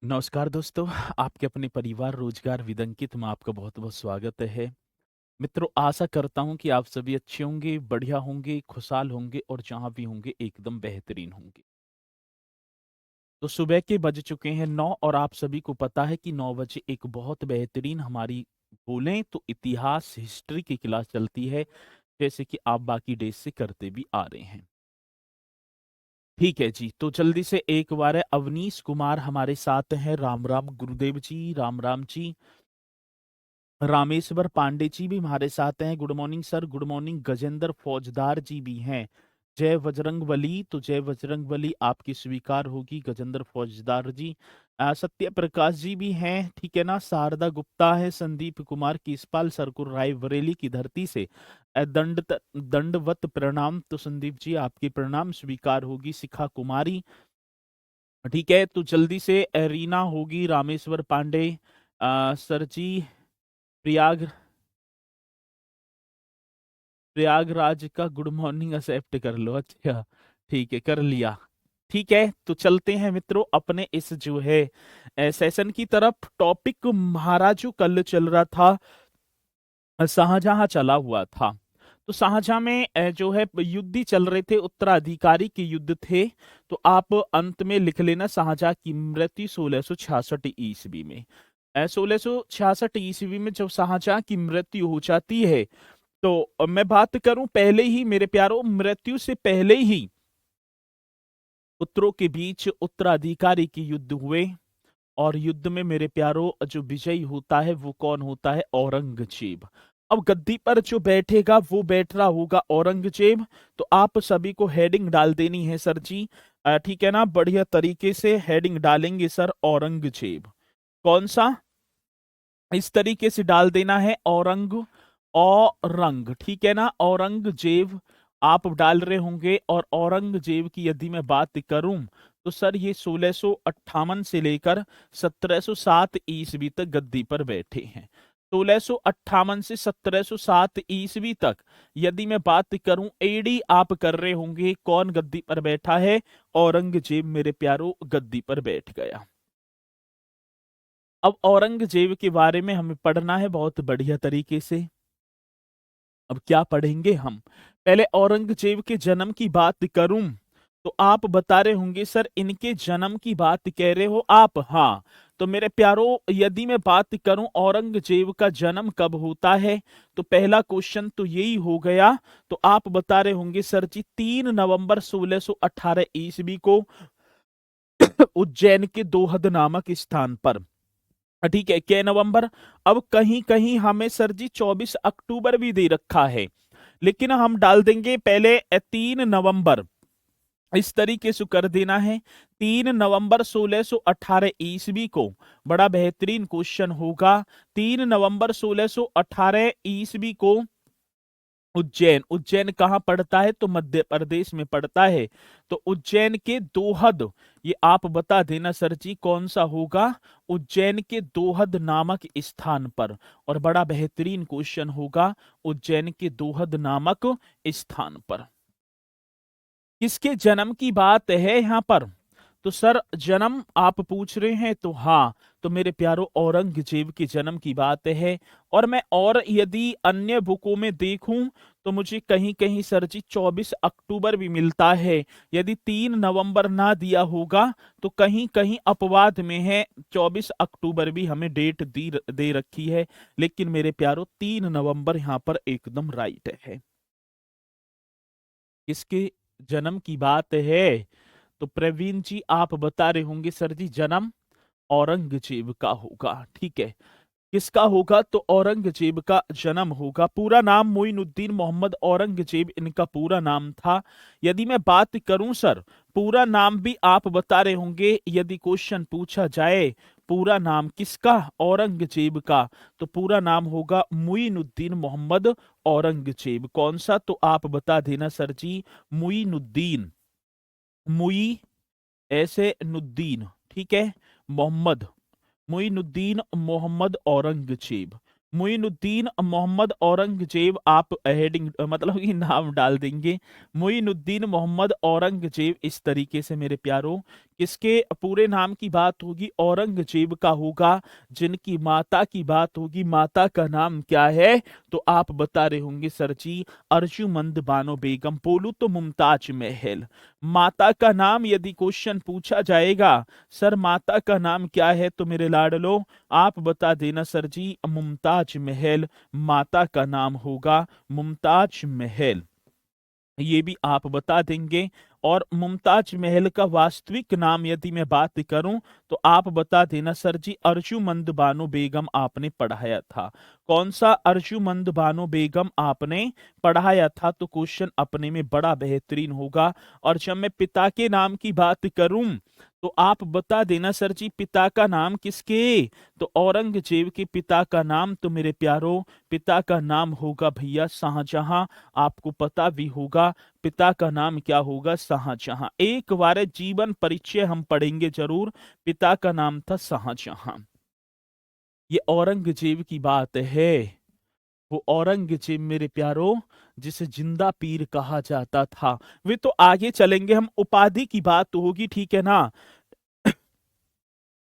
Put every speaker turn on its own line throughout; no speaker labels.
नमस्कार दोस्तों, आपके अपने परिवार रोजगार विदंकित में आपका बहुत-बहुत स्वागत है। मित्रों, आशा करता हूँ कि आप सभी अच्छे होंगे, बढ़िया होंगे, खुशहाल होंगे और जहाँ भी होंगे एकदम बेहतरीन होंगे। तो सुबह के बज चुके हैं 9 और आप सभी को पता है कि 9 बजे एक बहुत बेहतरीन हमारी बोलें तो इतिहास, हिस्ट्री की क्लास चलती है, जैसे कि आप बाकी डेज़ से करते भी आ रहे हैं। ठीक है जी, तो जल्दी से एक बार है अवनीश कुमार हमारे साथ हैं, राम-राम गुरुदेव जी, राम-राम जी। रामेश्वर पांडे जी भी हमारे साथ हैं। Good morning sir, good morning. Gajendra फौजदार जी भी हैं। जय बजरंगबली, तो जय बजरंगबली आपकी स्वीकार होगी गजेंद्र फौजदार जी। सत्य प्रकाश जी भी हैं, ठीक है ना। शारदा गुप्ता है, संदीप कुमार कीसपाल सरकुर रायबरेली की धरती से दंडवत प्रणाम। तो संदीप जी आपकी प्रणाम स्वीकार होगी। शिखा कुमारी, ठीक है। तो जल्दी से रीना होगी, रामेश्वर पांडे, सर जी, प्रयाग प्रयागराज का गुड मॉर्निंग एक्सेप्ट कर लो। अच्छा, ठीक है, कर लिया। ठीक है, तो चलते हैं मित्रों अपने इस जो है सेशन की तरफ। टॉपिक हमारा जो कल चल रहा था, शाहजहां चला हुआ था। तो शाहजहां में जो है युद्ध ही चल रहे थे, उत्तराधिकारी के युद्ध थे। तो आप अंत में लिख लेना शाहजहां की मृत्यु 1666 ईस्वी में। 1666 ईस्वी में जब शाहजहां की मृत्यु हो जाती है, तो मैं बात करूं पहले ही मेरे प्यारों, मृत्यु से पहले ही पुत्रों के बीच उत्तराधिकारी के युद्ध हुए। और युद्ध में मेरे प्यारों जो विजयी होता है वो कौन होता है? औरंगजेब। अब गद्दी पर जो बैठेगा वो बैठ रहा होगा औरंगजेब। तो आप सभी को हेडिंग डाल देनी है सर जी, ठीक है ना। बढ़िया तरीके से हेडिंग डालेंगे सर, औरंगजेब। कौन सा? इस तरीके से डाल देना है, औरंग, ठीक है ना। औरंगजेब आप डाल रहे होंगे। और औरंगजेब की यदि मैं बात करूं तो सर ये 1658 से लेकर 1707 ईस्वी तक गद्दी पर बैठे हैं। 1658 से 1707 ईस्वी तक यदि मैं बात करूं, एडी आप कर रहे होंगे, कौन गद्दी पर बैठा है? औरंगजेब मेरे प्यारो गद्दी पर बैठ गया। अब औरंगजेब के बारे में हमें पढ़ना है बहुत बढ़िया तरीके से। अब क्या पढ़ेंगे हम? पहले औरंगजेब के जन्म की बात करूं तो आप बता रहे होंगे सर इनके जन्म की बात कह रहे हो आप। हाँ, तो मेरे प्यारो यदि मैं बात करूं औरंगजेब का जन्म कब होता है, तो पहला क्वेश्चन तो यही हो गया। तो आप बता रहे होंगे सर जी 3 नवंबर 1618 ईस्वी को उज्जैन के दोहद नामक स्थान पर। ठीक है, के नवंबर। अब कहीं कहीं हमें सर जी 24 अक्टूबर भी दे रखा है, लेकिन हम डाल देंगे पहले 3 नवंबर। इस तरीके से कर देना है, 3 नवंबर 1618 ईस्वी को। बड़ा बेहतरीन क्वेश्चन होगा। 3 नवंबर 1618 ईस्वी को उज्जैन। उज्जैन कहाँ पड़ता है? तो मध्य प्रदेश में पड़ता है। तो उज्जैन के दोहद, ये आप बता देना सर जी कौन सा होगा? उज्जैन के दोहद नामक स्थान पर। और बड़ा बेहतरीन क्वेश्चन होगा, उज्जैन के दोहद नामक स्थान पर। किसके जन्म की बात है यहां पर? तो सर जन्म आप पूछ रहे हैं, तो हाँ, तो मेरे प्यारो औरंगजेब के जन्म की बात है। और मैं और यदि अन्य बुकों में देखूं तो मुझे कहीं कहीं सर जी 24 अक्टूबर भी मिलता है। यदि 3 नवंबर ना दिया होगा तो कहीं कहीं अपवाद में है, 24 अक्टूबर भी हमें डेट दे रखी है। लेकिन मेरे प्यारो 3 नवंबर यहाँ पर एकदम राइट है। किसके जन्म की बात है? तो प्रवीण जी आप बता रहे होंगे सर जी जन्म औरंगजेब का होगा। ठीक है, किसका होगा? तो औरंगजेब का जन्म होगा। पूरा नाम मोइनुद्दीन मोहम्मद औरंगजेब इनका पूरा नाम था। यदि मैं बात करूं सर, पूरा नाम भी आप बता रहे होंगे यदि क्वेश्चन पूछा जाए, पूरा नाम किसका? औरंगजेब का। तो पूरा नाम होगा मुइनुद्दीन मोहम्मद औरंगजेब। कौन सा? तो आप बता देना सर जी, मुइनुद्दीन, मुई ऐसे नुद्दीन, ठीक है, मोहम्मद, मुइनुद्दीन मोहम्मद औरंगजेब। मुइनुद्दीन मोहम्मद औरंगजेब आप हेडिंग मतलब कि नाम डाल देंगे, मुइनुद्दीन मोहम्मद औरंगजेब। इस तरीके से मेरे प्यारो किसके पूरे नाम की बात होगी? औरंगजेब का होगा। जिनकी माता की बात होगी, माता का नाम क्या है? तो आप बता रहे होंगे सर जी अर्जुमंद बानो बेगम। बोलू तो मुमताज महल। माता का नाम यदि क्वेश्चन पूछा जाएगा, सर माता का नाम क्या है, तो मेरे लाडलो आप बता देना सर जी मुमताज महल माता का नाम होगा, मुमताज महल। ये भी आप बता देंगे। और मुमताज महल का वास्तविक नाम यदि मैं बात करूं, तो आप बता देना सर जी अर्जुमंद बानो बेगम आपने पढ़ाया था। कौन सा अर्जुमंद बानो बेगम आपने पढ़ाया था? तो क्वेश्चन अपने में बड़ा बेहतरीन होगा। और जब मैं पिता के नाम की बात करूं, तो आप बता देना सर जी पिता का नाम किसके? तो औरंगजेब के पिता का नाम, तो मेरे प्यारो पिता का नाम होगा भैया शाहजहां। आपको पता भी होगा पिता का नाम क्या होगा? शाहजहां। एक बार जीवन परिचय हम पढ़ेंगे जरूर। पिता का नाम था शाहजहां। ये औरंगजेब की बात है। वो औरंगजेब मेरे प्यारो जिसे जिंदा पीर कहा जाता था। वे तो आगे चलेंगे हम, उपाधि की बात तो होगी, ठीक है ना?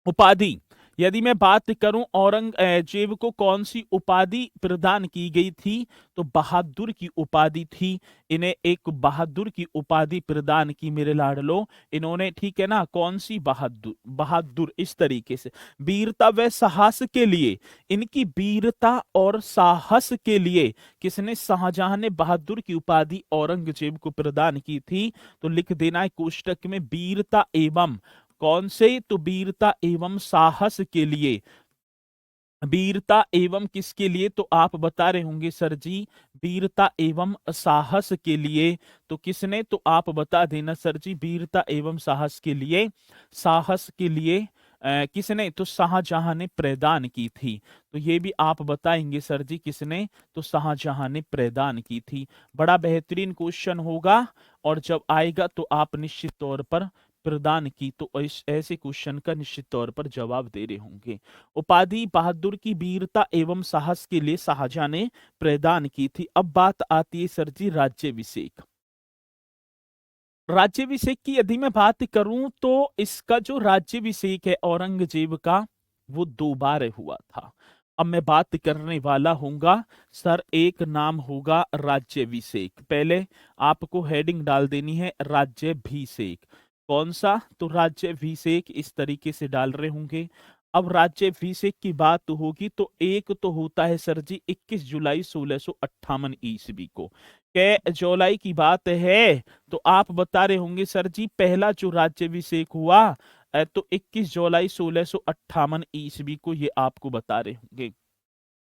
उपाधि यदि मैं बात करूं औरंगजेब को कौन सी उपाधि प्रदान की गई थी, तो बहादुर की उपाधि थी। इन्हें एक बहादुर की उपाधि प्रदान की मेरे लाडलो इन्होंने, ठीक है ना? कौन सी? बहादुर। बहादुर इस तरीके से वीरता व साहस के लिए, इनकी वीरता और साहस के लिए किसने? शाहजहां ने बहादुर की उपाधि औरंगजेब को प्रदान की थी। तो लिख देना है कोष्टक में वीरता एवं, कौन से? तो वीरता एवं साहस के लिए। वीरता एवं किसके लिए? तो आप बता रहे होंगे सर जी वीरता एवं साहस के लिए। तो किसने? तो आप बता देना सर जी वीरता एवं साहस के लिए। साहस के लिए किसने? तो शाहजहां ने प्रदान की थी। तो ये भी आप बताएंगे सर जी किसने? तो शाहजहां ने प्रदान की थी। बड़ा बेहतरीन क्वेश्चन होगा। और जब आएगा तो आप निश्चित तौर पर प्रदान की, तो ऐसे क्वेश्चन का निश्चित तौर पर जवाब दे रहे होंगे। उपाधि बहादुर की वीरता एवं साहस के लिए शाहजहां ने प्रदान की थी। अब बात आती है सर जी राज्यभिषेक। राज्यभिषेक की यदि मैं बात करूं, तो इसका जो राज्यभिषेक है औरंगजेब का, वो 2 बार हुआ था। अब मैं बात करने वाला हूंगा सर, एक नाम होगा राज्यभिषेक। पहले आपको हेडिंग डाल देनी है राज्यभिषेक। कौन सा? तो राज्यभिषेक इस तरीके से डाल रहे होंगे। अब राज्यभिषेक की बात होगी, तो एक तो होता है सर जी 21 जुलाई 1658 ईस्वी को। कै जुलाई की बात है? तो आप बता रहे होंगे सर जी पहला जो राज्यभिषेक हुआ तो 21 जुलाई 1658 ईस्वी को, ये आपको बता रहे होंगे।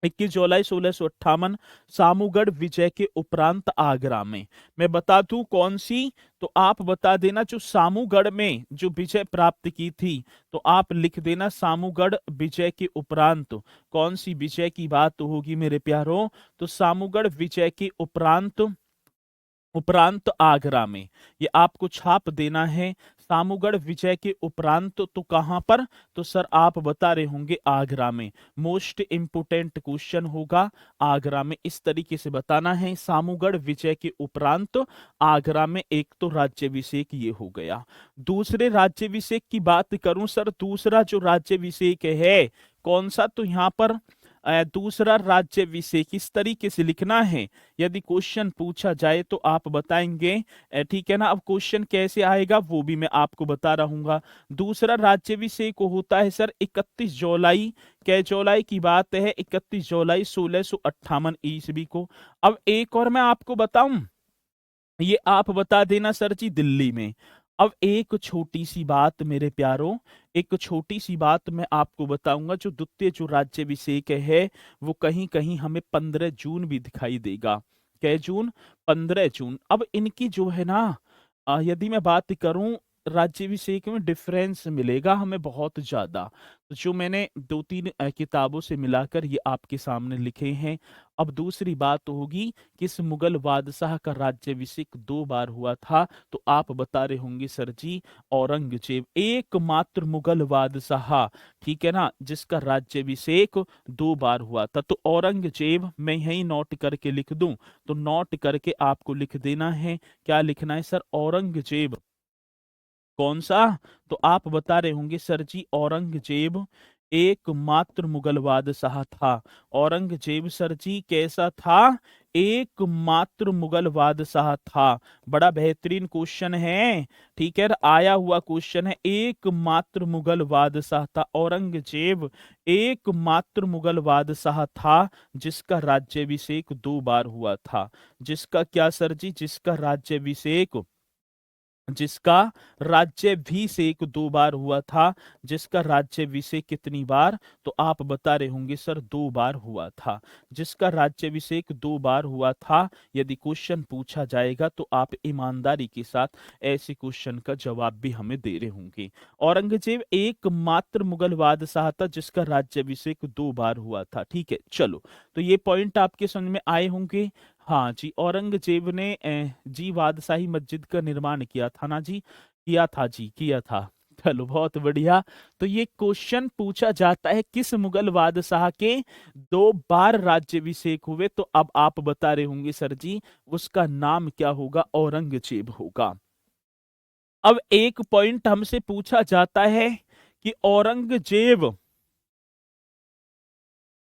21 जुलाई 1658 सामूगढ़ विजय के उपरांत आगरा में। मैं बता दूं कौन सी? तो आप बता देना जो सामूगढ़ में जो विजय प्राप्त की थी। तो आप लिख देना सामूगढ़ विजय के उपरांत। कौन सी विजय की बात होगी मेरे प्यारों? तो सामूगढ़ विजय के उपरांत, उपरांत आगरा में। ये आपको छाप देना है सामूगढ़ विजय के उपरांत। तो कहां पर? तो सर आप बता रहे होंगे आगरा में। मोस्ट इंपोर्टेंट क्वेश्चन होगा आगरा में, इस तरीके से बताना है सामूगढ़ विजय के उपरांत आगरा में। एक तो राज्यभिषेक ये हो गया। दूसरे राज्यभिषेक की बात करूं सर, दूसरा जो राज्यभिषेक है कौन सा? तो यहां पर दूसरा राज्यभिषेक इस तरीके से लिखना है। यदि क्वेश्चन पूछा जाए तो आप बताएंगे, ठीक है ना? अब क्वेश्चन कैसे आएगा वो भी मैं आपको बता रहूंगा। दूसरा राज्यभिषेक होता है सर 31 जुलाई, कै जुलाई की बात है? 31 जुलाई 1658 ईस्वी को। अब एक और मैं आपको बताऊं, ये आप बता देना सर जी दिल्ली में। अब एक छोटी सी बात मेरे प्यारों, एक छोटी सी बात मैं आपको बताऊंगा। जो द्वितीय जो राज्यभिषेक है वो कहीं कहीं हमें 15 जून भी दिखाई देगा। कै जून? 15 जून। अब इनकी जो है ना यदि मैं बात करूं, राज्यभिषेक में डिफरेंस मिलेगा हमें बहुत ज्यादा। तो जो मैंने 2-3 किताबों से मिलाकर ये आपके सामने लिखे हैं। अब दूसरी बात होगी किस मुगल बादशाह का राज्यभिषेक 2 बार हुआ था? तो आप बता रहे होंगे सर जी औरंगजेब, एकमात्र मुगल बादशाह, ठीक है ना, जिसका राज्यभिषेक 2 बार हुआ था। तो औरंगजेब मैं यही नोट करके लिख दूं, तो नोट करके आपको लिख देना है। क्या लिखना है सर? औरंगजेब कौन सा? तो आप बता रहे होंगे सर जी औरंगजेब एकमात्र मुगल बादशाह था। औरंगजेब सर जी कैसा था? एकमात्र मुगल बादशाह था। बड़ा बेहतरीन क्वेश्चन है, ठीक है, आया हुआ क्वेश्चन है। एकमात्र मुगल बादशाह था औरंगजेब, एकमात्र मुगल बादशाह था जिसका राज्याभिषेक 2 बार हुआ था। जिसका क्या सर जी? जिसका राज्याभिषेक, जिसका राज्याभिषेक 2 बार हुआ था। जिसका राज्याभिषेक कितनी बार? तो आप बता रहे होंगे सर 2 बार हुआ था। जिसका राज्याभिषेक 2 बार हुआ था, यदि क्वेश्चन पूछा जाएगा तो आप ईमानदारी के साथ ऐसे क्वेश्चन का जवाब भी हमें दे रहे होंगे। औरंगजेब एकमात्र मुगल बादशाह था जिसका राज्याभिषेक 2 बार हुआ था। ठीक है, चलो, तो ये पॉइंट आपके समझ में आए होंगे। हाँ जी, औरंगजेब ने जी बादशाही मस्जिद का निर्माण किया था ना जी? किया था जी, किया था। चलो बहुत बढ़िया। तो ये क्वेश्चन पूछा जाता है किस मुगल बादशाह के 2 बार राज्याभिषेक हुए? तो अब आप बता रहे होंगे सर जी उसका नाम क्या होगा? औरंगजेब होगा। अब एक पॉइंट हमसे पूछा जाता है कि औरंगजेब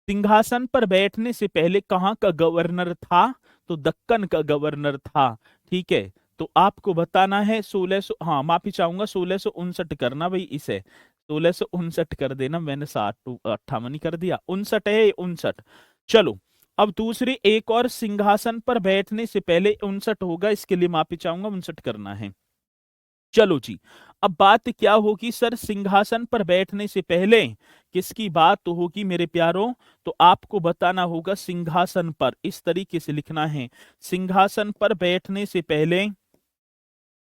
सिंहासन पर बैठने से पहले कहाँ का गवर्नर था? तो दक्कन का गवर्नर था। ठीक है, तो आपको बताना है 1600, हाँ माफी चाहूंगा 1659 करना भाई, इसे 1659 कर देना, मैंने 58 ही कर दिया, 59 है, 59। चलो, अब दूसरी एक और, सिंहासन पर बैठने से पहले 59 होगा, इसके लिए माफी चाहूंगा, 59 करना है। चलो जी, अब बात क्या होगी सर? सिंहासन पर बैठने से पहले किसकी बात तो होगी मेरे प्यारों? तो आपको बताना होगा सिंहासन पर, इस तरीके से लिखना है, सिंहासन पर बैठने से पहले,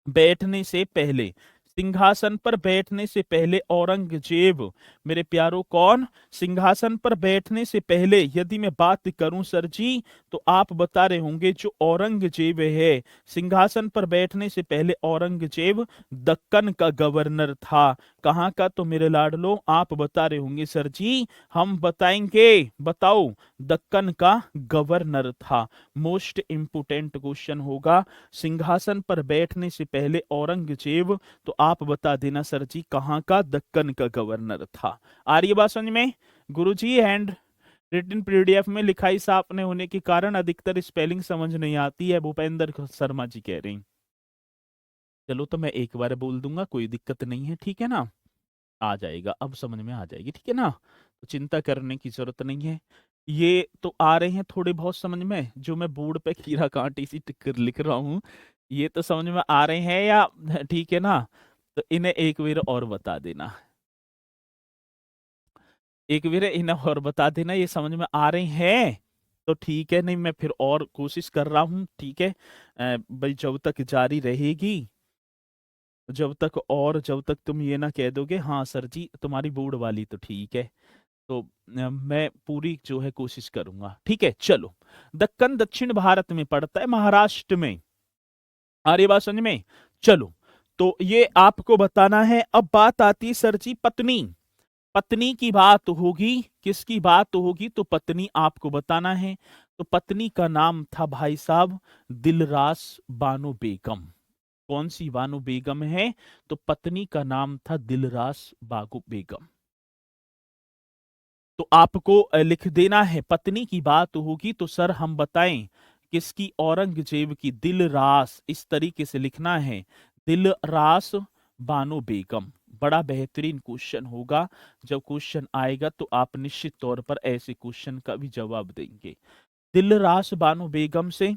बैठने से पहले, सिंहासन पर बैठने से पहले औरंगजेब, मेरे प्यारों कौन? सिंहासन पर बैठने से पहले यदि मैं बात करूं सर जी, तो आप बता रहे होंगे जो औरंगजेब है, सिंहासन पर बैठने से पहले औरंगजेब दक्कन का गवर्नर था। कहाँ का? तो मेरे लाडलो आप बता रहे होंगे सर जी, हम बताएंगे, बताओ, दक्कन का गवर्नर था। मोस्ट इंपोर्टेंट क्वेश्चन होगा, सिंहासन पर बैठने से पहले औरंगजेब, तो आप बता देना सर जी कहाँ का? दक्कन का गवर्नर था। आ रही है बात समझ में गुरुजी? एंड रिटन पीडीएफ में लिखाई साफ नहीं होने के कारण अधिकतर स्पेलिंग समझ नहीं आती है, भूपेंद्र शर्मा जी कह रहे हैं। चलो, तो मैं एक बार बोल दूंगा, कोई दिक्कत नहीं है, ठीक है ना? आ जाएगा, अब समझ में आ जाएगी, ठीक है ना? तो चिंता करने की जरूरत नहीं है। ये तो आ रहे हैं थोड़े बहुत समझ में, जो मैं बोर्ड पे खीरा कांटी सी टिक लिख रहा हूँ, ये तो समझ में आ रहे हैं या? ठीक है ना? तो इन्हें एक बार और बता देना, एक बार इन्हें और बता देना, ये समझ में आ रहे हैं तो ठीक है, नहीं मैं फिर और कोशिश कर रहा हूँ, ठीक है? भाई जब तक जारी रहेगी, जब तक, और जब तक तुम ये ना कह दोगे हाँ सर जी तुम्हारी बोर्ड वाली तो ठीक है, तो मैं पूरी जो है कोशिश करूंगा, ठीक है? चलो, दक्कन दक्षिण भारत में पड़ता है, महाराष्ट्र में। आ रही बात समझ में? चलो, तो ये आपको बताना है। अब बात आती है सर जी पत्नी, पत्नी की बात होगी, किसकी बात होगी? तो पत्नी आपको बताना है। तो पत्नी का नाम था भाई साहब दिलरास बानो बेगम। कौन सी बानो बेगम है? तो पत्नी का नाम था दिलरास बागो बेगम। तो आपको लिख देना है, पत्नी की बात होगी तो सर हम बताएं किसकी? औरंगजेब की, दिलरास, इस तरीके से लिखना है, दिलरास बानो बेगम। बड़ा बेहतरीन क्वेश्चन होगा, जब क्वेश्चन आएगा तो आप निश्चित तौर पर ऐसे क्वेश्चन का भी जवाब देंगे। दिलरास बानो बेगम से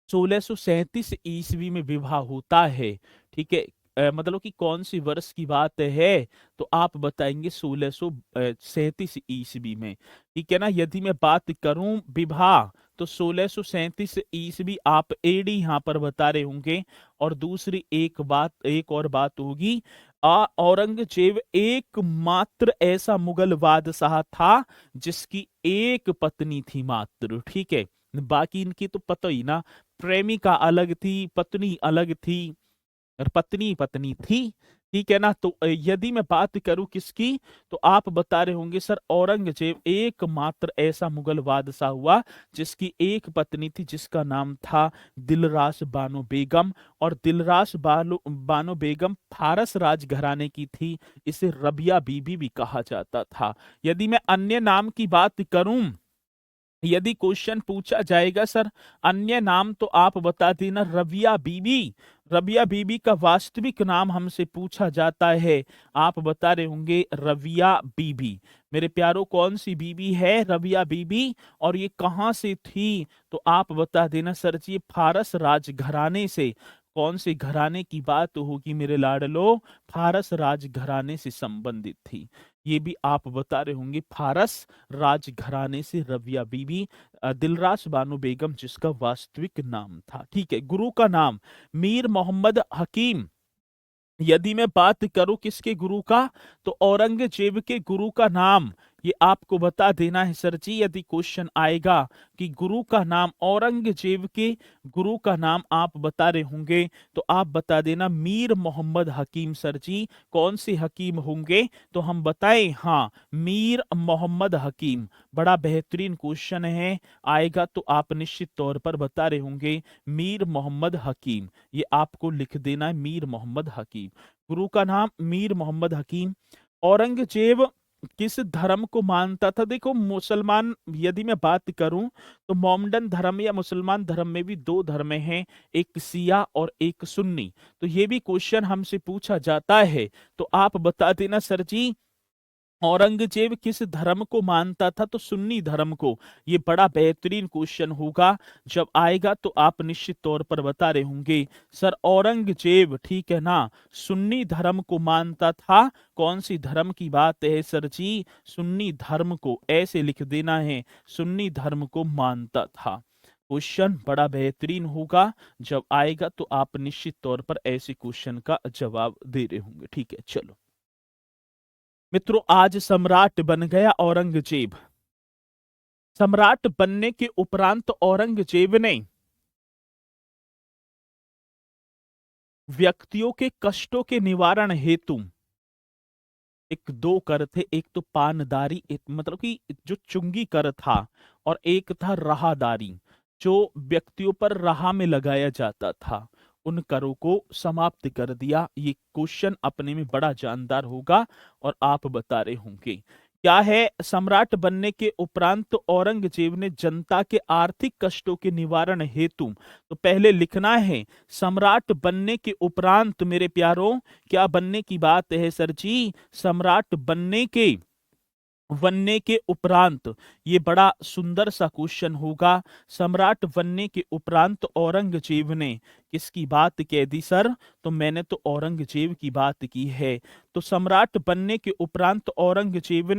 1637 ईस्वी में विवाह होता है, ठीक है? मतलब कि कौन सी वर्ष की बात है? तो आप बताएंगे 1637 ईस्वी में, ठीक है ना? यदि मैं बात करूं विवाह, तो 1637 ईस्वी आप एडी यहां पर बता रहे होंगे। और दूसरी एक बात, एक और बात होगी, औरंगजेब एकमात्र ऐसा मुगल बादशाह था जिसकी एक पत्नी थी मात्र, ठीक है? बाकी इनकी तो पता ही ना, प्रेमिका अलग थी, पत्नी अलग थी, और पत्नी पत्नी थी, ठीक है ना। तो यदि मैं बात करूं किसकी, तो आप बता रहे होंगे सर औरंगजेब एकमात्र ऐसा मुगल बादशाह हुआ जिसकी एक पत्नी थी जिसका नाम था दिलरास बानो बेगम। और दिलरास बानो बेगम फारस राजघराने की थी, इसे रबिया बीबी भी कहा जाता था। यदि मैं अन्य नाम की बात करूं, यदि क्वेश्चन पूछा जाएगा सर अन्य नाम, तो आप बता देना रबिया बीबी। रबिया बीबी का वास्तविक नाम हमसे पूछा जाता है, आप बता रहे होंगे रबिया बीबी। मेरे प्यारों कौन सी बीबी है, रबिया बीबी, और ये कहां से थी, तो आप बता देना सर जी फारस राजघराने से। कौन से घराने की बात होगी मेरे लाडलो, फारस राजघराने से संबंधित थी। ये भी आप बता रहे होंगे फारस राजघराने से रबिया बीबी, दिलरास बानो बेगम जिसका वास्तविक नाम था। ठीक है, गुरु का नाम मीर मोहम्मद हकीम। यदि मैं बात करूं किसके गुरु का, तो औरंगजेब के गुरु का नाम, ये आपको बता देना है सर जी। यदि क्वेश्चन आएगा कि गुरु का नाम, औरंगजेब के गुरु का नाम आप बता रहे होंगे, तो आप बता देना मीर मोहम्मद हकीम सर जी। कौन से हकीम होंगे, तो हम बताएं, हाँ मीर मोहम्मद हकीम। बड़ा बेहतरीन क्वेश्चन है, आएगा तो आप निश्चित तौर पर बता रहे होंगे मीर मोहम्मद हकीम। ये आपको लिख देना है मीर मोहम्मद हकीम, गुरु का नाम मीर मोहम्मद हकीम। औरंगजेब किस धर्म को मानता था, देखो मुसलमान, यदि मैं बात करूं तो मोमडन धर्म या मुसलमान धर्म में भी दो धर्म हैं, एक सिया और एक सुन्नी। तो ये भी क्वेश्चन हमसे पूछा जाता है, तो आप बता देना सर जी औरंगजेब किस धर्म को मानता था, तो सुन्नी धर्म को। ये बड़ा बेहतरीन क्वेश्चन होगा, जब आएगा तो आप निश्चित तौर पर बता रहे होंगे सर औरंगजेब, ठीक है ना, सुन्नी धर्म को मानता था। कौन सी धर्म की बात है सर जी, सुन्नी धर्म को, ऐसे लिख देना है सुन्नी धर्म को मानता था। क्वेश्चन बड़ा बेहतरीन होगा, जब आएगा तो आप निश्चित तौर पर ऐसे क्वेश्चन का जवाब दे रहे होंगे। ठीक है, चलो मित्रों, आज सम्राट बन गया औरंगजेब। सम्राट बनने के उपरांत औरंगजेब ने व्यक्तियों के कष्टों के निवारण हेतु एक दो कर थे, एक तो पानदारी, एक मतलब कि जो चुंगी कर था, और एक था राहदारी, जो व्यक्तियों पर राह में लगाया जाता था। उन करों को समाप्त कर दिया। ये क्वेश्चन अपने में बड़ा जानदार होगा, और आप बता रहे होंगे क्या है। सम्राट बनने के उपरांत औरंगजेब ने जनता के आर्थिक कष्टों के निवारण हेतु, तो पहले लिखना है सम्राट बनने के उपरांत मेरे प्यारों, क्या बनने की बात है सर जी, सम्राट बनने के उपरांत। ये बड़ा सुंदर सा क्वेश्चन होगा। सम्राट बनने के उपरांत औरंगजेब ने किसकी बात कह दी सर, तो मैंने तो औरंगजेब की बात की है। तो सम्राट बनने के उपरांत औरंगजेब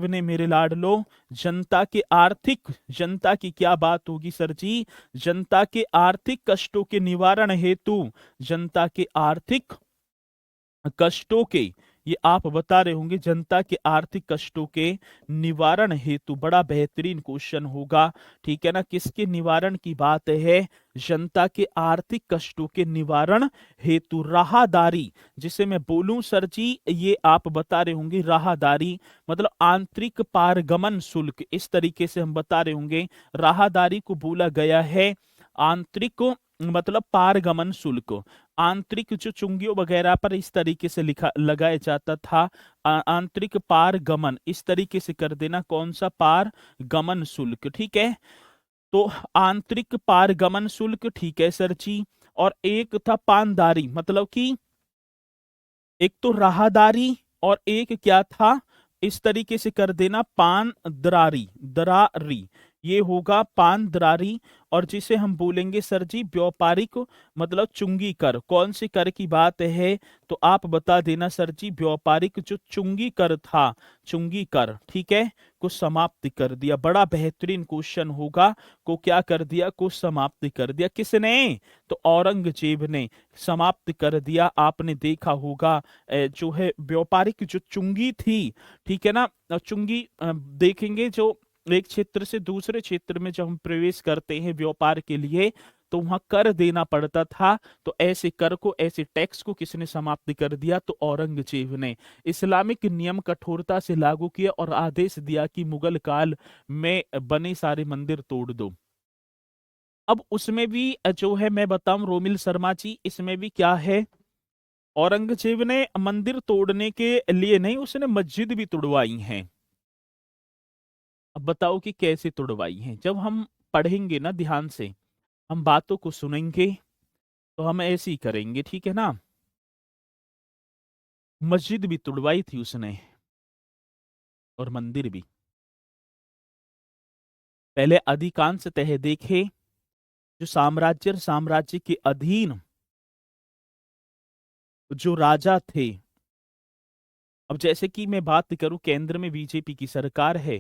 ने मेरे लाडलो जनता की क्या बात होगी सर जी, जनता के आर्थिक कष्टों के निवारण हेतु, जनता के आर्थिक कष्टों के, ये आप बता रहे होंगे जनता के आर्थिक कष्टों के निवारण हेतु। बड़ा बेहतरीन क्वेश्चन होगा, ठीक है ना। किसके निवारण की बात है, जनता के आर्थिक कष्टों के निवारण हेतु राहदारी, जिसे मैं बोलूं सर जी, ये आप बता रहे होंगे राहदारी मतलब आंतरिक पारगमन शुल्क, इस तरीके से हम बता रहे होंगे। राहदारी को बोला गया है आंतरिक मतलब पारगमन शुल्क, आंतरिक जो चुंगियों वगैरह पर इस तरीके से लिखा लगाया जाता था, आंतरिक पारगमन, इस तरीके से कर देना, कौन सा पारगमन शुल्क, ठीक है। तो आंतरिक पारगमन शुल्क, ठीक है सर जी। और एक था पानदारी, मतलब कि एक तो राहदारी, और एक क्या था, इस तरीके से कर देना पान दरारी, दरारी, ये होगा पान दरारी। और जिसे हम बोलेंगे सर जी व्यापारिक मतलब चुंगी कर, कौन सी कर की बात है, तो आप बता देना सर जी व्यापारिक जो चुंगी कर था, चुंगी कर, ठीक है, को समाप्त कर दिया। बड़ा बेहतरीन क्वेश्चन होगा, को क्या कर दिया, को समाप्त कर दिया। किसने, तो औरंगजेब ने समाप्त कर दिया। आपने देखा होगा जो है व्यापारिक जो चुंगी थी, ठीक है ना, चुंगी देखेंगे जो एक क्षेत्र से दूसरे क्षेत्र में जब हम प्रवेश करते हैं व्यापार के लिए, तो वहां कर देना पड़ता था। तो ऐसे कर को, ऐसे टैक्स को किसने समाप्त कर दिया? तो औरंगजेब ने इस्लामिक नियम कठोरता से लागू किया और आदेश दिया कि मुगल काल में बने सारे मंदिर तोड़ दो। अब उसमें भी जो है मैं बताऊं रोमिल शर्मा जी, इसमें भी क्या है, औरंगजेब ने मंदिर तोड़ने के लिए नहीं, उसने मस्जिद भी तुड़वाई हैं। अब बताओ कि कैसे तुड़वाई हैं। जब हम पढ़ेंगे ना ध्यान से, हम बातों को सुनेंगे, तो हम ऐसे ही करेंगे, ठीक है ना। मस्जिद भी तुड़वाई थी उसने और मंदिर भी। पहले अधिकांश तह देखे जो साम्राज्य के अधीन जो राजा थे। अब जैसे कि मैं बात करूं, केंद्र में बीजेपी की सरकार है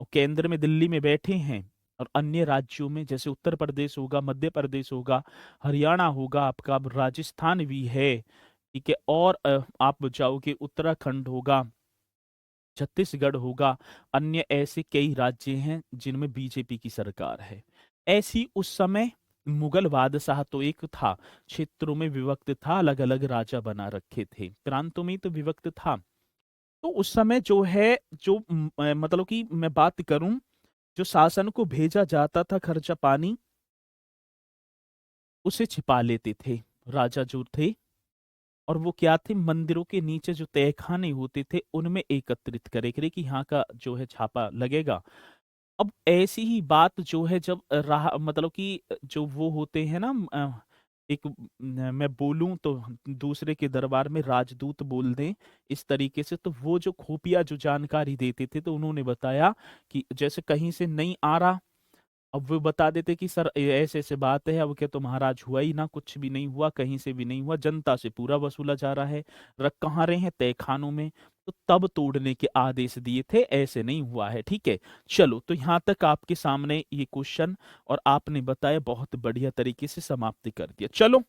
और केंद्र में दिल्ली में बैठे हैं, और अन्य राज्यों में जैसे उत्तर प्रदेश होगा, मध्य प्रदेश होगा, हरियाणा होगा, आपका अब राजस्थान भी है, ठीक है, और आप जाओगे उत्तराखंड होगा, छत्तीसगढ़ होगा, अन्य ऐसे कई राज्य हैं जिनमें बीजेपी की सरकार है। ऐसी उस समय मुगल बादशाह तो एक था, क्षेत्रों में विभक्त था, अलग अलग राजा बना रखे थे, प्रांतों में तो विभक्त था। तो उस समय जो है, जो मतलब कि मैं बात करूं, जो शासन को भेजा जाता था खर्चा पानी, उसे छिपा लेते थे राजा जो थे। और वो क्या थे, मंदिरों के नीचे जो तहखाने होते थे उनमें एकत्रित करे करे कि यहाँ का जो है छापा लगेगा। अब ऐसी ही बात जो है जब रहा, मतलब कि जो वो होते हैं ना, एक मैं बोलूं तो दूसरे के दरबार में राजदूत बोल दें इस तरीके से, तो वो जो खुफिया जो जानकारी देते थे, तो उन्होंने बताया कि जैसे कहीं से नहीं आ रहा, अब वो बता देते कि सर ऐसे ऐसे बात है, अब क्या तो महाराज हुआ ही ना, कुछ भी नहीं हुआ, कहीं से भी नहीं हुआ, जनता से पूरा वसूला जा रहा है, रख कहाँ रहे हैं, तहखानों में। तो तब तोड़ने के आदेश दिए थे, ऐसे नहीं हुआ है, ठीक है। चलो, तो यहाँ तक आपके सामने ये क्वेश्चन, और आपने बताया, बहुत बढ़िया तरीके से समाप्ति कर दिया। चलो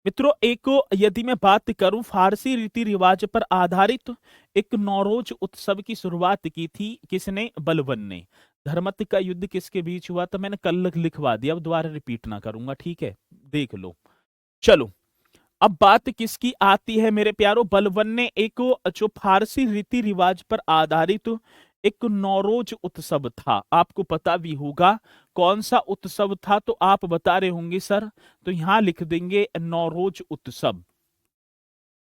मित्रों, एक यदि मैं बात करूं, फारसी रीति रिवाज पर आधारित एक नौरोज उत्सव की शुरुआत की थी किसने? बलबन ने। धर्मत का युद्ध किसके बीच हुआ? तो मैंने कल लिखवा दिया, अब दोबारा रिपीट ना करूंगा, ठीक है, देख लो। चलो, अब बात किसकी आती है मेरे प्यारो? बलबन ने एक जो फारसी रीति रिवाज पर आधारित एक नौरोज उत्सव था, आपको पता भी होगा कौन सा उत्सव था, तो आप बता रहे होंगे सर, तो यहां लिख देंगे नौरोज उत्सव।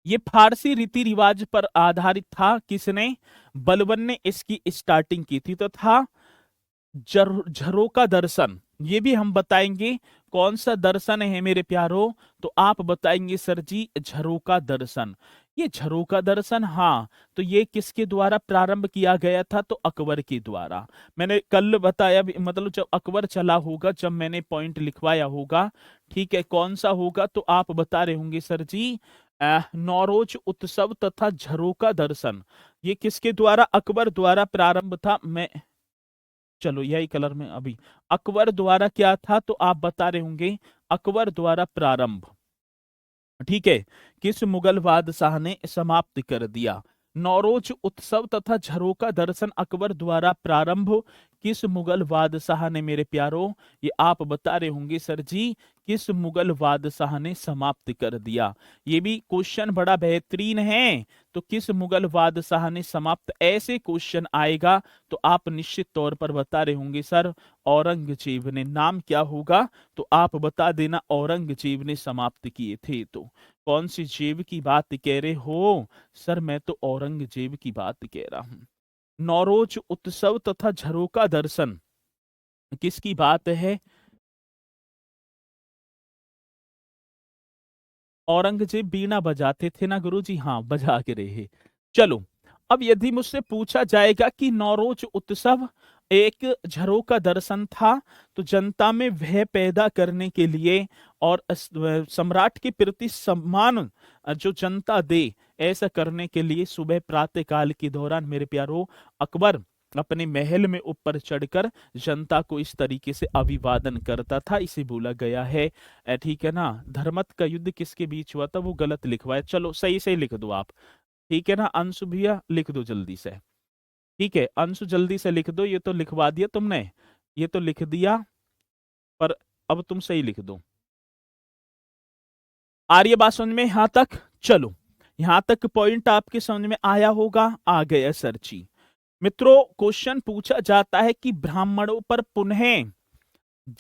ये फारसी रीति रिवाज पर आधारित था, किसने? बलबन ने इसकी स्टार्टिंग की थी। तो था झरोका दर्शन, ये भी हम बताएंगे कौन सा दर्शन है मेरे प्यारो, तो आप बताएंगे सर जी झरोका दर्शन। ये झरोका दर्शन, हाँ, तो ये किसके द्वारा प्रारंभ किया गया था? तो अकबर के द्वारा। मैंने कल बताया भी, मतलब जब अकबर चला होगा, जब मैंने पॉइंट लिखवाया होगा, ठीक है, कौन सा होगा, तो आप बता रहे होंगे सर जी नौरोज उत्सव तथा झरोका दर्शन। ये किसके द्वारा? अकबर द्वारा प्रारंभ था। मैं चलो यही कलर में अभी, अकबर द्वारा क्या था, तो आप बता रहे होंगे अकबर द्वारा प्रारंभ, ठीक है, किस मुगल बादशाह ने समाप्त कर दिया? नौरोज उत्सव तथा झरोका दर्शन अकबर द्वारा प्रारंभ, किस मुगल बादशाह ने मेरे प्यारो? ये आप बता रहे होंगे सर जी किस मुगल बादशाह ने समाप्त कर दिया। ये भी क्वेश्चन बड़ा बेहतरीन है, तो किस मुगल बादशाह ने समाप्त, ऐसे क्वेश्चन आएगा तो आप निश्चित तौर पर बता रहे होंगे सर औरंगजेब ने। नाम क्या होगा? तो आप बता देना औरंगजेब ने समाप्त किए थे। तो कौन सी जेब की बात कह रहे हो? सर मैं तो औरंगजेब की बात कह रहा हूं। नौरोज उत्सव तथा झरोका दर्शन किसकी बात है? औरंगजेब बीना बजाते थे ना गुरुजी, हाँ बजा के रहे। चलो, अब यदि मुझसे पूछा जाएगा कि नौरोज उत्सव एक झरोका दर्शन था, तो जनता में भय पैदा करने के लिए और सम्राट के प्रति सम्मान जो जनता दे, ऐसा करने के लिए सुबह प्रातः काल के दौरान मेरे प्यारो अकबर अपने महल में ऊपर चढ़कर जनता को इस तरीके से अभिवादन करता था, इसे बोला गया है। ठीक है ना। धर्मत का युद्ध किसके बीच हुआ था? वो गलत लिखवाया, चलो सही से लिख दो आप, ठीक है ना। अंशु भैया लिख दो जल्दी से, ठीक है, अंशु जल्दी से लिख दो, ये तो लिखवा दिया तुमने, ये तो लिख दिया, पर अब तुम सही लिख दो। आ रही है बात समझ में यहां तक? चलो, यहां तक पॉइंट आपके समझ में आया होगा। आ गया सर जी। मित्रों, क्वेश्चन पूछा जाता है कि ब्राह्मणों पर पुनः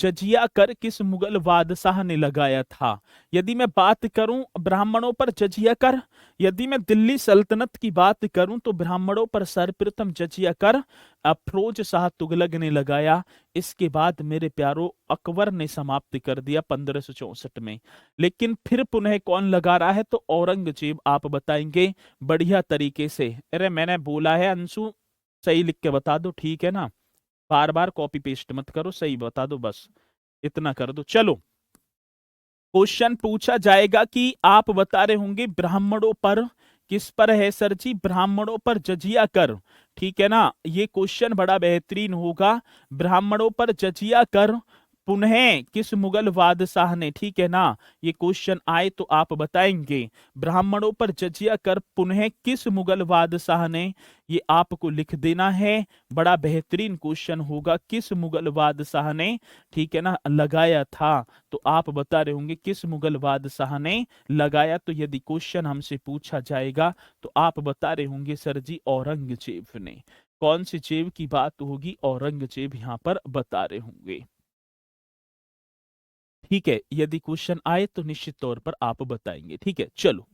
जजिया कर किस मुगल बादशाह ने लगाया था। यदि मैं बात करूं ब्राह्मणों पर जजिया कर, यदि मैं दिल्ली सल्तनत की बात करूं तो ब्राह्मणों पर सर्वप्रथम जजिया कर अफरोज शाह तुगलक ने लगाया। इसके बाद मेरे प्यारों अकबर ने समाप्त कर दिया 1564 में। लेकिन फिर पुनः कौन लगा रहा है? तो औरंगजेब। आप बताएंगे बढ़िया तरीके से। अरे मैंने बोला है अंशु, सही लिख के बता दो, ठीक है ना? बार बार कॉपी पेस्ट मत करो, सही बता दो, बस इतना कर दो। चलो, क्वेश्चन पूछा जाएगा कि आप बता रहे होंगे ब्राह्मणों पर, किस पर है सर जी? ब्राह्मणों पर जजिया कर, ठीक है ना? ये क्वेश्चन बड़ा बेहतरीन होगा। ब्राह्मणों पर जजिया कर पुनः किस मुगल बादशाह ने, ठीक है ना? ये क्वेश्चन आए तो आप बताएंगे ब्राह्मणों पर जजिया कर पुनः किस मुगल बादशाह ने। ये आपको लिख देना है। बड़ा बेहतरीन क्वेश्चन होगा, किस मुगल बादशाह ने, ठीक है ना, लगाया था। तो आप बता रहे होंगे किस मुगल बादशाह ने लगाया। तो यदि क्वेश्चन हमसे पूछा जाएगा तो आप बता रहे होंगे सर जी औरंगजेब ने। कौन सी जेब की बात होगी? औरंगजेब यहां पर बता रहे होंगे, ठीक है? यदि क्वेश्चन आए तो निश्चित तौर पर आप बताएंगे, ठीक है? चलो,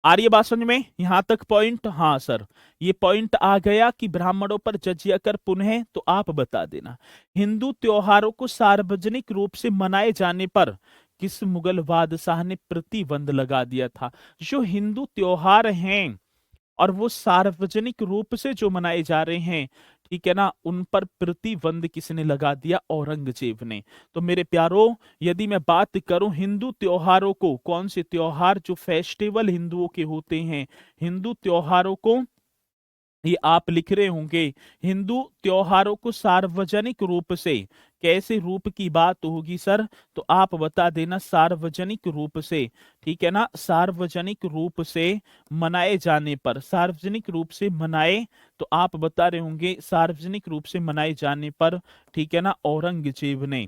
आ रही है बात समझ में यहां तक पॉइंट? हाँ सर, ये पॉइंट आ गया कि ब्राह्मणों पर जजिया कर पुनः। तो आप बता देना हिंदू त्योहारों को सार्वजनिक रूप से मनाए जाने पर किस मुगल बादशाह ने प्रतिबंध लगा दिया था। जो हिंदू त्योहार हैं और वो सार्वजनिक रूप से जो मनाए जा रहे हैं, ठीक है ना, उन पर प्रतिबंध किसने लगा दिया? औरंगजेब ने। तो मेरे प्यारों, यदि मैं बात करूं हिंदू त्योहारों को, कौन से त्योहार जो फेस्टिवल हिंदुओं के होते हैं, हिंदू त्योहारों को, ये आप लिख रहे होंगे हिंदू त्योहारों को सार्वजनिक रूप से, कैसे रूप की बात होगी सर? तो आप बता देना सार्वजनिक रूप से, ठीक है ना? सार्वजनिक रूप से मनाए जाने पर, सार्वजनिक रूप से मनाए, तो आप बता रहे होंगे सार्वजनिक रूप से मनाए जाने पर, ठीक है ना, औरंगजेब ने,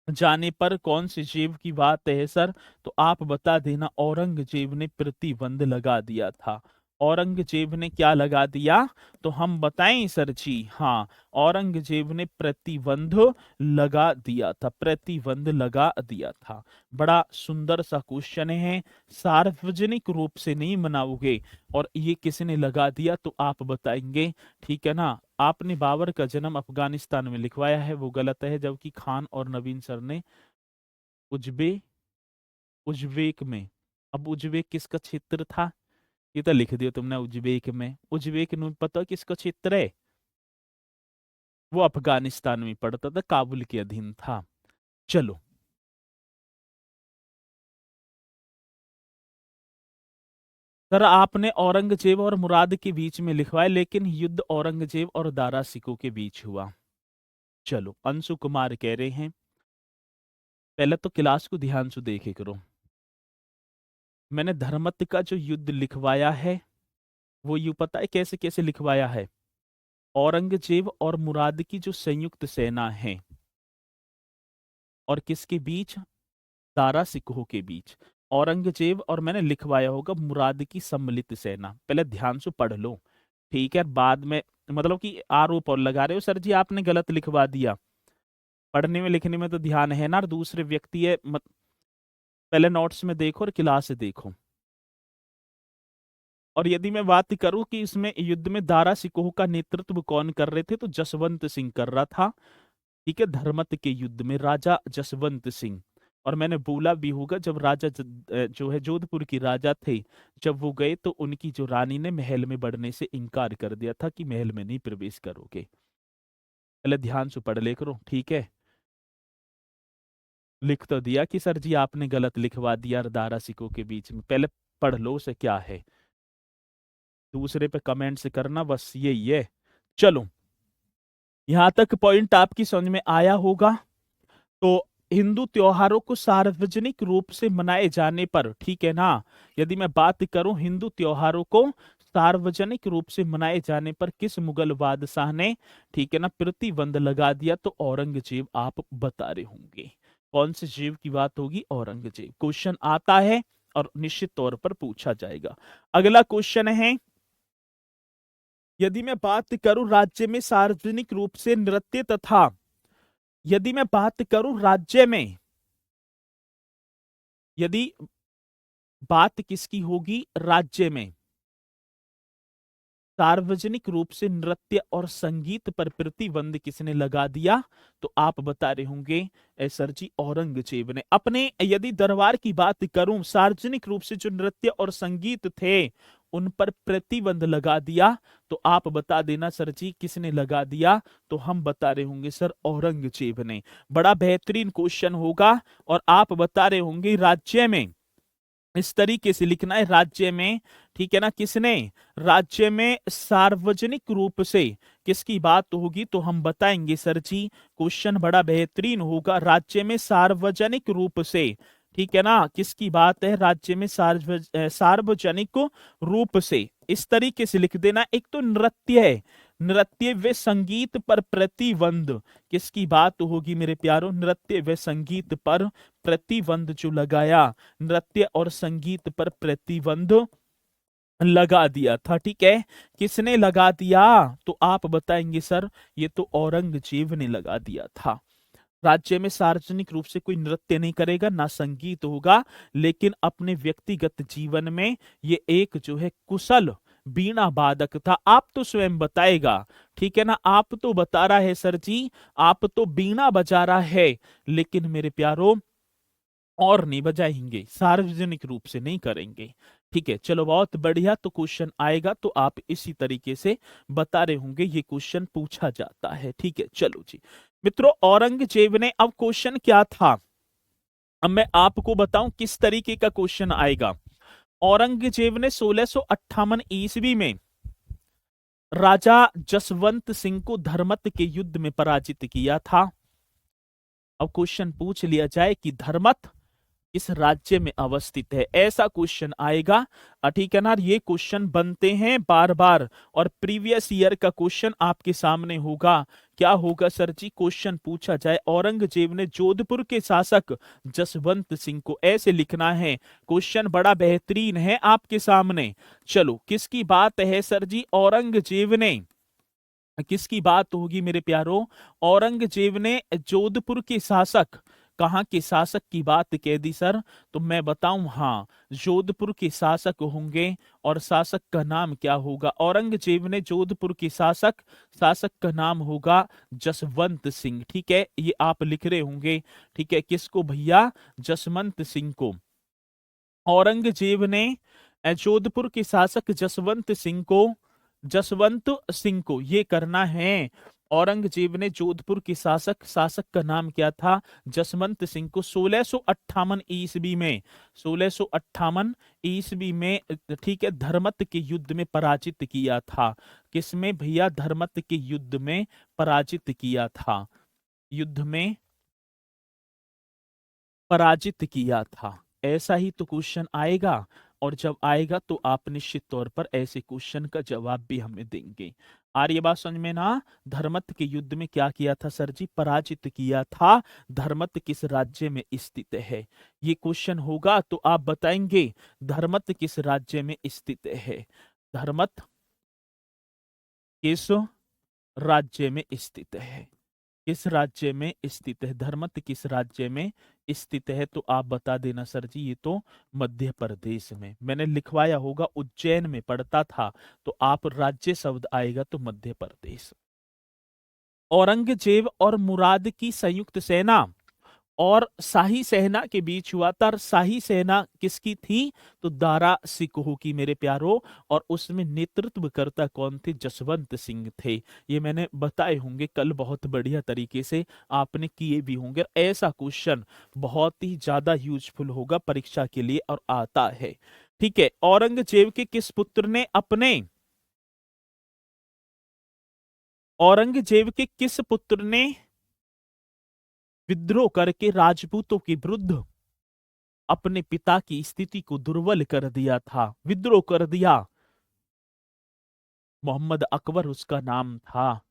जाने पर कौन सी जेब की बात है सर? तो आप बता देना औरंगजेब ने प्रतिबंध लगा दिया था। औरंगजेब ने क्या लगा दिया? तो हम बताएं सर जी। हाँ, औरंगजेब ने प्रतिबंध लगा दिया था, प्रतिबंध लगा दिया था। बड़ा सुंदर सा क्वेश्चन है। सार्वजनिक रूप से नहीं मनाओगे और ये किसने लगा दिया? तो आप बताएंगे, ठीक है ना? आपने बाबर का जन्म अफगानिस्तान में लिखवाया है, वो गलत है, जबकि खान और नवीन सर ने उज्बे उज्बेक में। अब उज्बेक किसका क्षेत्र था? ये तो लिख दिया तुमने उज्बेक में। उज्बेक में पता किसका क्षेत्र है? वो अफगानिस्तान में पड़ता था, काबुल के अधीन था। चलो, सर आपने औरंगजेब और मुराद के बीच में लिखवाया, लेकिन युद्ध औरंगजेब और दारा सिकों के बीच हुआ। चलो, अंशु कुमार कह रहे हैं पहले तो क्लास को ध्यान से देखे करो। मैंने धर्मत का जो युद्ध लिखवाया है वो यूं पता है कैसे कैसे लिखवाया है? औरंगजेब और मुराद की जो संयुक्त सेना है, और किसके बीच? दारा सिकोह के बीच। औरंगजेब और मैंने लिखवाया होगा मुराद की सम्मिलित सेना। पहले ध्यान से पढ़ लो, ठीक है? बाद में मतलब कि आरोप और लगा रहे हो सर जी आपने गलत लिखवा दिया। पढ़ने में लिखने में तो ध्यान है ना, और दूसरे व्यक्ति है पहले नोट्स में देखो और क्लास से देखो। और यदि मैं बात करूं कि इसमें युद्ध में दारा सिकोह का नेतृत्व कौन कर रहे थे, तो जसवंत सिंह कर रहा था, ठीक है? धर्मत के युद्ध में राजा जसवंत सिंह। और मैंने बोला भी होगा जब राजा जो है जोधपुर की राजा थे, जब वो गए तो उनकी जो रानी ने महल में बढ़ने से इनकार कर दिया था कि महल में नहीं प्रवेश करोगे। पहले ध्यान से पढ़ ले करो, ठीक है? लिख तो दिया कि सर जी आपने गलत लिखवा दिया दारा सिकोह के बीच में। पहले पढ़ लो उसे क्या है, दूसरे पे कमेंट से करना, बस यही है। चलो, यहां तक पॉइंट आपकी समझ में आया होगा। तो हिंदू त्योहारों को सार्वजनिक रूप से मनाए जाने पर, ठीक है ना, यदि मैं बात करूं हिंदू त्योहारों को सार्वजनिक रूप से मनाए जाने पर किस मुगल बादशाह ने, ठीक है ना, प्रतिबंध लगा दिया? तो औरंगजेब आप बता रहे होंगे। कौन से जेब की बात होगी? औरंगजेब। क्वेश्चन आता है और निश्चित तौर पर पूछा जाएगा। अगला क्वेश्चन है, यदि मैं बात करूं राज्य में सार्वजनिक रूप से नृत्य तथा, यदि मैं बात करूं राज्य में, यदि बात किसकी होगी? राज्य में सार्वजनिक रूप से नृत्य और संगीत पर प्रतिबंध किसने लगा दिया? तो आप बता रहे होंगे सर जी औरंगजेब ने। अपने यदि दरबार की बात करूं, सार्वजनिक रूप से जो नृत्य और संगीत थे उन पर प्रतिबंध लगा दिया, तो आप बता देना सर जी किसने लगा दिया? तो हम बता रहे होंगे सर औरंगजेब ने। बड़ा बेहतरीन क्वेश्चन होगा। और आप बता रहे होंगे राज्य में, इस तरीके से लिखना है, राज्य में, ठीक है ना, किसने? राज्य में सार्वजनिक रूप से किसकी बात होगी? तो हम बताएंगे सर जी, क्वेश्चन बड़ा बेहतरीन होगा। राज्य में सार्वजनिक रूप से, ठीक है ना, किसकी बात है? राज्य में सार्वजनिक रूप से, इस तरीके से लिख देना। एक तो नृत्य है, नृत्य व संगीत पर प्रतिबंध किसकी बात होगी मेरे प्यारों? नृत्य व संगीत पर प्रतिबंध जो लगाया, नृत्य और संगीत पर प्रतिबंध लगा दिया था, ठीक है। किसने लगा दिया? तो आप बताएंगे सर ये तो औरंगजेब ने लगा दिया था। राज्य में सार्वजनिक रूप से कोई नृत्य नहीं करेगा, ना संगीत होगा, लेकिन अपने व्यक्तिगत जीवन में ये एक जो है कुशल बीणा वादक था। आप तो स्वयं बताएगा, ठीक है ना, आप तो बता रहा है सर जी, आप तो बीणा बजा रहा है, लेकिन मेरे प्यारों और नहीं बजाएंगे, सार्वजनिक रूप से नहीं करेंगे। ठीक है, चलो बहुत बढ़िया। तो क्वेश्चन आएगा तो आप इसी तरीके से बता रहे होंगे, ये क्वेश्चन पूछा जाता है। ठीक है, चलो जी मित्रों, औरंगजेब ने, अब क्वेश्चन क्या था, अब मैं आपको बताऊं किस तरीके का क्वेश्चन आएगा। औरंगजेब ने 1658 ईस्वी में राजा जसवंत सिंह को धर्मत के युद्ध में पराजित किया था। अब क्वेश्चन पूछ लिया जाए कि धर्मत इस राज्य में अवस्थित है, ऐसा क्वेश्चन आएगा। ठीक है ना, ये क्वेश्चन बनते हैं बार बार, और प्रीवियस ईयर का क्वेश्चन आपके सामने होगा। क्या होगा सर जी? क्वेश्चन पूछा जाए औरंगजेब ने जोधपुर के शासक जसवंत सिंह को, ऐसे लिखना है। क्वेश्चन बड़ा बेहतरीन है आपके सामने। चलो, किसकी बात है सर जी? औरंगजेब ने, किसकी बात होगी मेरे प्यारों? औरंगजेब ने जोधपुर के शासक, कहां के शासक की बात कह दी सर? तो मैं बताऊं, हाँ, जोधपुर के शासक होंगे। और शासक का नाम क्या होगा? औरंगजेब ने जोधपुर के शासक, शासक का नाम होगा जसवंत सिंह। ठीक है, ये आप लिख रहे होंगे। ठीक है, किसको भैया? जसवंत सिंह को। औरंगजेब ने जोधपुर के शासक जसवंत सिंह को, जसवंत सिंह को ये करना है। औरंगजेब ने जोधपुर के शासक, शासक का नाम क्या था? जसवंत सिंह को 1658 ईस्वी में, 1658 ईस्वी में, ठीक है, धर्मत के युद्ध में पराजित किया था। किसमें भैया? धर्मत के युद्ध में पराजित किया था, युद्ध में पराजित किया था। ऐसा ही तो क्वेश्चन आएगा, और जब आएगा तो आप निश्चित तौर पर ऐसे क्वेश्चन का जवाब भी हमें देंगे। आ रही है बात समझ में ना? धर्मत के युद्ध में क्या किया था सर जी? पराजित किया था। धर्मत किस राज्य में स्थित है? ये क्वेश्चन होगा तो आप बताएंगे धर्मत किस राज्य में स्थित है? धर्मत किस राज्य में स्थित है? किस राज्य में स्थित है? धर्मत किस राज्य में स्थित है? तो आप बता देना सर जी ये तो मध्य प्रदेश में। मैंने लिखवाया होगा उज्जैन में पढ़ता था, तो आप राज्य शब्द आएगा तो मध्य प्रदेश। औरंगजेब और मुराद की संयुक्त सेना और शाही सेना के बीच हुआ था। शाही सेना किसकी थी? तो दारा सिकोह की मेरे प्यारो। और उसमें नेतृत्व करता कौन थे? जसवंत सिंह थे। ये मैंने बताए होंगे कल, बहुत बढ़िया तरीके से आपने किए भी होंगे। ऐसा क्वेश्चन बहुत ही ज्यादा यूजफुल होगा परीक्षा के लिए और आता है। ठीक है, औरंगजेब के किस पुत्र ने अपने, औरंगजेब के किस पुत्र ने विद्रोह करके राजपूतों के विरुद्ध अपने पिता की स्थिति को दुर्बल कर दिया था? विद्रोह कर दिया। मोहम्मद अकबर उसका नाम था।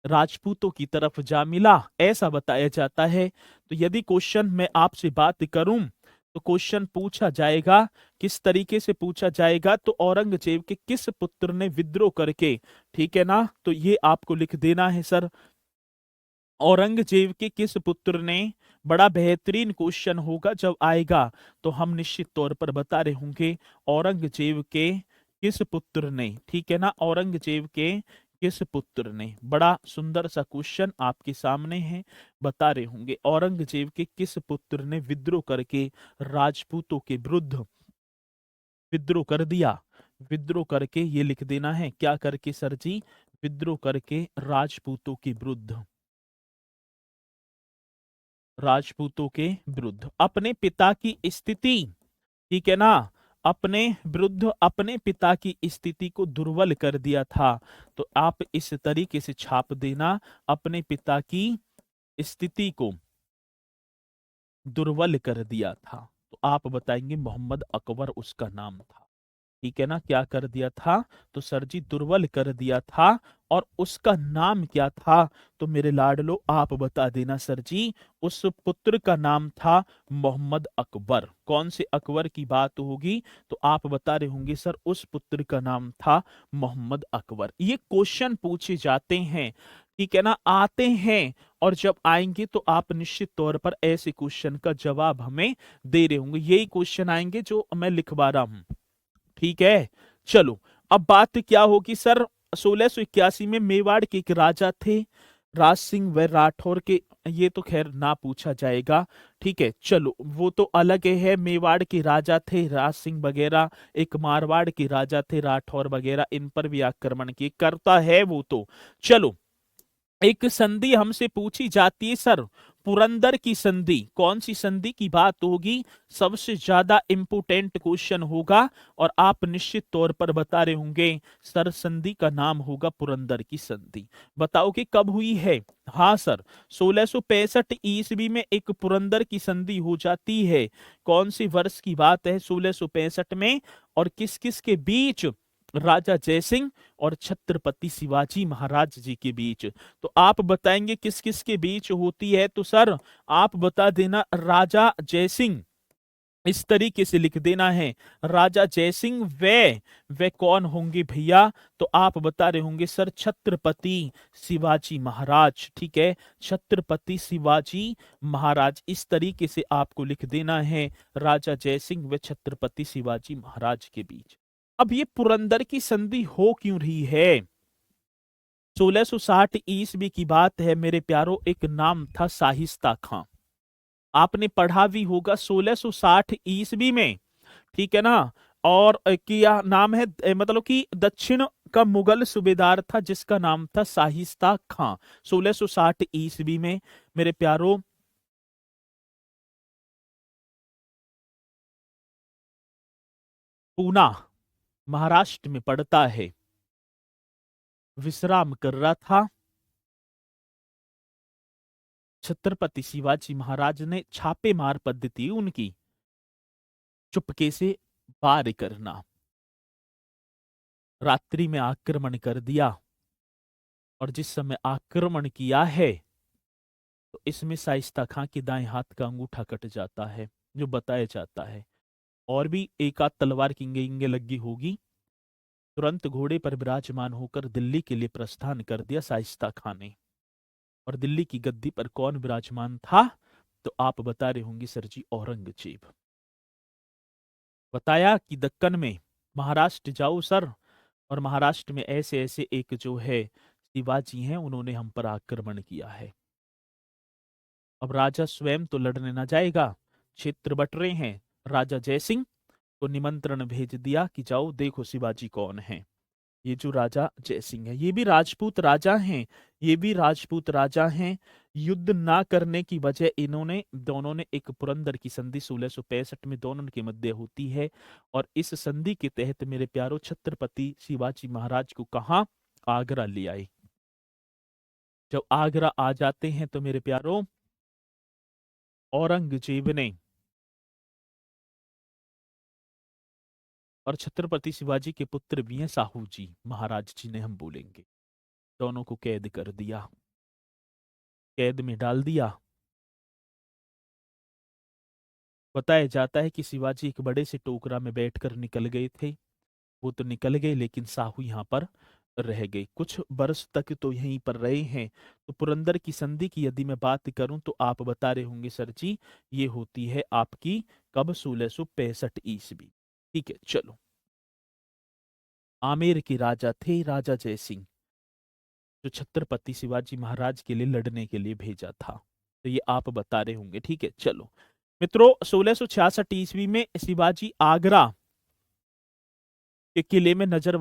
राजपूतों की तरफ जा मिला, ऐसा बताया जाता है। तो यदि क्वेश्चन मैं आपसे बात करूं तो क्वेश्चन पूछा जाएगा, किस तरीके से पूछा जाएगा, तो औरंगजेब के किस पुत्र ने विद्रोह करके, ठीक है ना, तो ये आपको लिख देना है सर। औरंगजेब के किस पुत्र ने, बड़ा बेहतरीन क्वेश्चन होगा जब आएगा तो हम निश्चित तौर पर बता रहे होंगे। औरंगजेब के किस पुत्र ने, ठीक है ना, औरंगजेब के किस पुत्र ने, बड़ा सुंदर सा क्वेश्चन आपके सामने है, बता रहे होंगे औरंगजेब के किस पुत्र ने विद्रोह करके राजपूतों के विरुद्ध विद्रोह कर दिया। विद्रोह करके ये लिख देना है, क्या करके सर जी, विद्रोह करके राजपूतों के विरुद्ध, राजपूतों के विरुद्ध अपने पिता की स्थिति, ठीक है ना, अपने विरुद्ध अपने पिता की स्थिति को दुर्बल कर दिया था। तो आप इस तरीके से छाप देना, अपने पिता की स्थिति को दुर्बल कर दिया था। तो आप बताएंगे मोहम्मद अकबर उसका नाम था, ठीक है ना, क्या कर दिया था, तो सर जी दुर्बल कर दिया था। और उसका नाम क्या था, तो मेरे लाडलो आप बता देना सर जी, उस पुत्र का नाम था मोहम्मद अकबर। कौन से अकबर की बात होगी, तो आप बता रहे होंगे सर उस पुत्र का नाम था मोहम्मद अकबर। ये क्वेश्चन पूछे जाते हैं, ठीक है ना, आते हैं। और जब आएंगे तो आप निश्चित तौर पर ऐसे क्वेश्चन का जवाब हमें दे रहे होंगे। यही क्वेश्चन आएंगे जो मैं लिखवा रहा हूं, ठीक है। चलो, अब बात क्या होगी सर, 1681 में मेवाड़ के एक राजा थे, राज सिंह व राठौर के, ये तो खैर ना पूछा जाएगा, ठीक है। चलो वो तो अलग है, मेवाड़ के राजा थे राज सिंह वगैरह, एक मारवाड़ के राजा थे राठौर वगैरह, इन पर भी आक्रमण किए, करता है वो तो। चलो, एक संधि हमसे पूछी जाती है सर, पुरंदर की संधि, कौन सी संधि की बात होगी, सबसे ज्यादा इंपोर्टेंट क्वेश्चन होगा। और आप निश्चित तौर पर बता रहे होंगे सर संधि का नाम होगा पुरंदर की संधि। बताओ कि कब हुई है, हाँ सर, 1665 ईस्वी में एक पुरंदर की संधि हो जाती है। कौन सी वर्ष की बात है, 1665 में, और किस किस के बीच, राजा जयसिंह और छत्रपति शिवाजी महाराज जी के बीच। तो आप बताएंगे किस किस के बीच होती है, तो सर आप बता देना राजा जयसिंह, इस तरीके से लिख देना है, राजा जयसिंह वे कौन होंगे भैया, तो आप बता रहे होंगे सर छत्रपति शिवाजी महाराज, ठीक है, छत्रपति शिवाजी महाराज, इस तरीके से आपको लिख देना है, राजा जयसिंह व छत्रपति शिवाजी महाराज के बीच। अब ये पुरंदर की संधि हो क्यों रही है, 1660 ईस्वी की बात है मेरे प्यारो, एक नाम था शाहिस्ता खां, आपने पढ़ा भी होगा 1660 ईस्वी में, ठीक है ना। और क्या नाम है, मतलब कि दक्षिण का मुगल सूबेदार था जिसका नाम था शाहिस्ता खां, 1660 ईस्वी में मेरे प्यारो। पूना महाराष्ट्र में पड़ता है, विश्राम कर रहा था, छत्रपति शिवाजी महाराज ने छापेमार पद्धति उनकी, चुपके से वार करना, रात्रि में आक्रमण कर दिया। और जिस समय आक्रमण किया है तो इसमें शाइस्ता खां के दाएं हाथ का अंगूठा कट जाता है, जो बताया जाता है। और भी एक आध तलवार की इंगे इंगे लगी होगी। तुरंत घोड़े पर विराजमान होकर दिल्ली के लिए प्रस्थान कर दिया शाइस्ता खां ने। और दिल्ली की गद्दी पर कौन विराजमान था, तो आप बता रहे होंगे सर जी औरंगजेब। बताया कि दक्कन में, महाराष्ट्र जाओ सर, और महाराष्ट्र में ऐसे ऐसे एक जो है शिवाजी हैं, उन्होंने हम पर आक्रमण किया है। अब राजा स्वयं तो लड़ने ना जाएगा, क्षेत्र बट रहे हैं, राजा जयसिंह को निमंत्रण भेज दिया कि जाओ देखो शिवाजी कौन है। ये जो राजा जयसिंह है ये भी राजपूत राजा हैं, ये भी राजपूत राजा हैं। युद्ध ना करने की वजह इन्होंने दोनों ने, एक पुरंदर की संधि 1665 में दोनों के मध्य होती है। और इस संधि के तहत मेरे प्यारो छत्रपति शिवाजी महाराज को कहा, आगरा ले आए। जब आगरा आ जाते हैं तो मेरे प्यारो औरंगजेब ने और छत्रपति शिवाजी के पुत्र भी हैं साहू जी, महाराज जी ने हम बोलेंगे। दोनों को कैद कर दिया, कैद में डाल दिया। बताया जाता है कि शिवाजी एक बड़े से टोकरा में बैठकर निकल गए थे। वो तो निकल गए, लेकिन साहू यहाँ पर रह गए। कुछ वर्ष तक तो यहीं पर रहे हैं। तो पुरंदर की संधि की यदि मैं बात करूं तो आप बता रहे होंगे सर जी ये होती है आपकी कब, 1665 ईस्वी। ठीक है, चलो। आमेर के राजा थे राजा जय सिंह, जो छत्रपति शिवाजी महाराज के लिए लड़ने के लिए भेजा था। तो ये आप बता रहे होंगे। ठीक है, चलो मित्रों, 1666 ईस्वी में शिवाजी आगरा के किले में नजर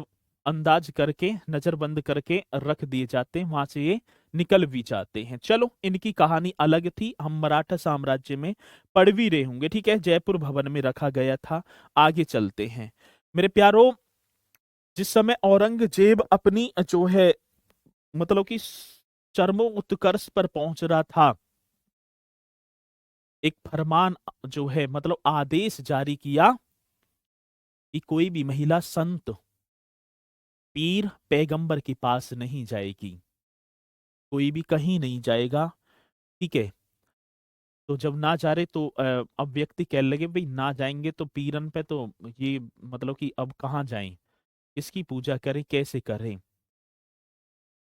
अंदाज करके, नजरबंद करके रख दिए जाते हैं। वहां से ये निकल भी जाते हैं। चलो, इनकी कहानी अलग थी, हम मराठा साम्राज्य में पढ़ भी रहे होंगे। ठीक है, जयपुर भवन में रखा गया था। आगे चलते हैं मेरे प्यारों। जिस समय औरंगजेब अपनी जो है मतलब कि चरमो उत्कर्ष पर पहुंच रहा था, एक फरमान जो है मतलब आदेश जारी किया कि कोई भी महिला संत, पीर, पैगंबर के पास नहीं जाएगी, कोई भी कहीं नहीं जाएगा। ठीक है, तो जब ना जा रहे तो अब व्यक्ति कहने लगे भाई ना जाएंगे तो पीरन पे, तो ये मतलब कि अब कहाँ जाएं, किसकी पूजा करें, कैसे करें।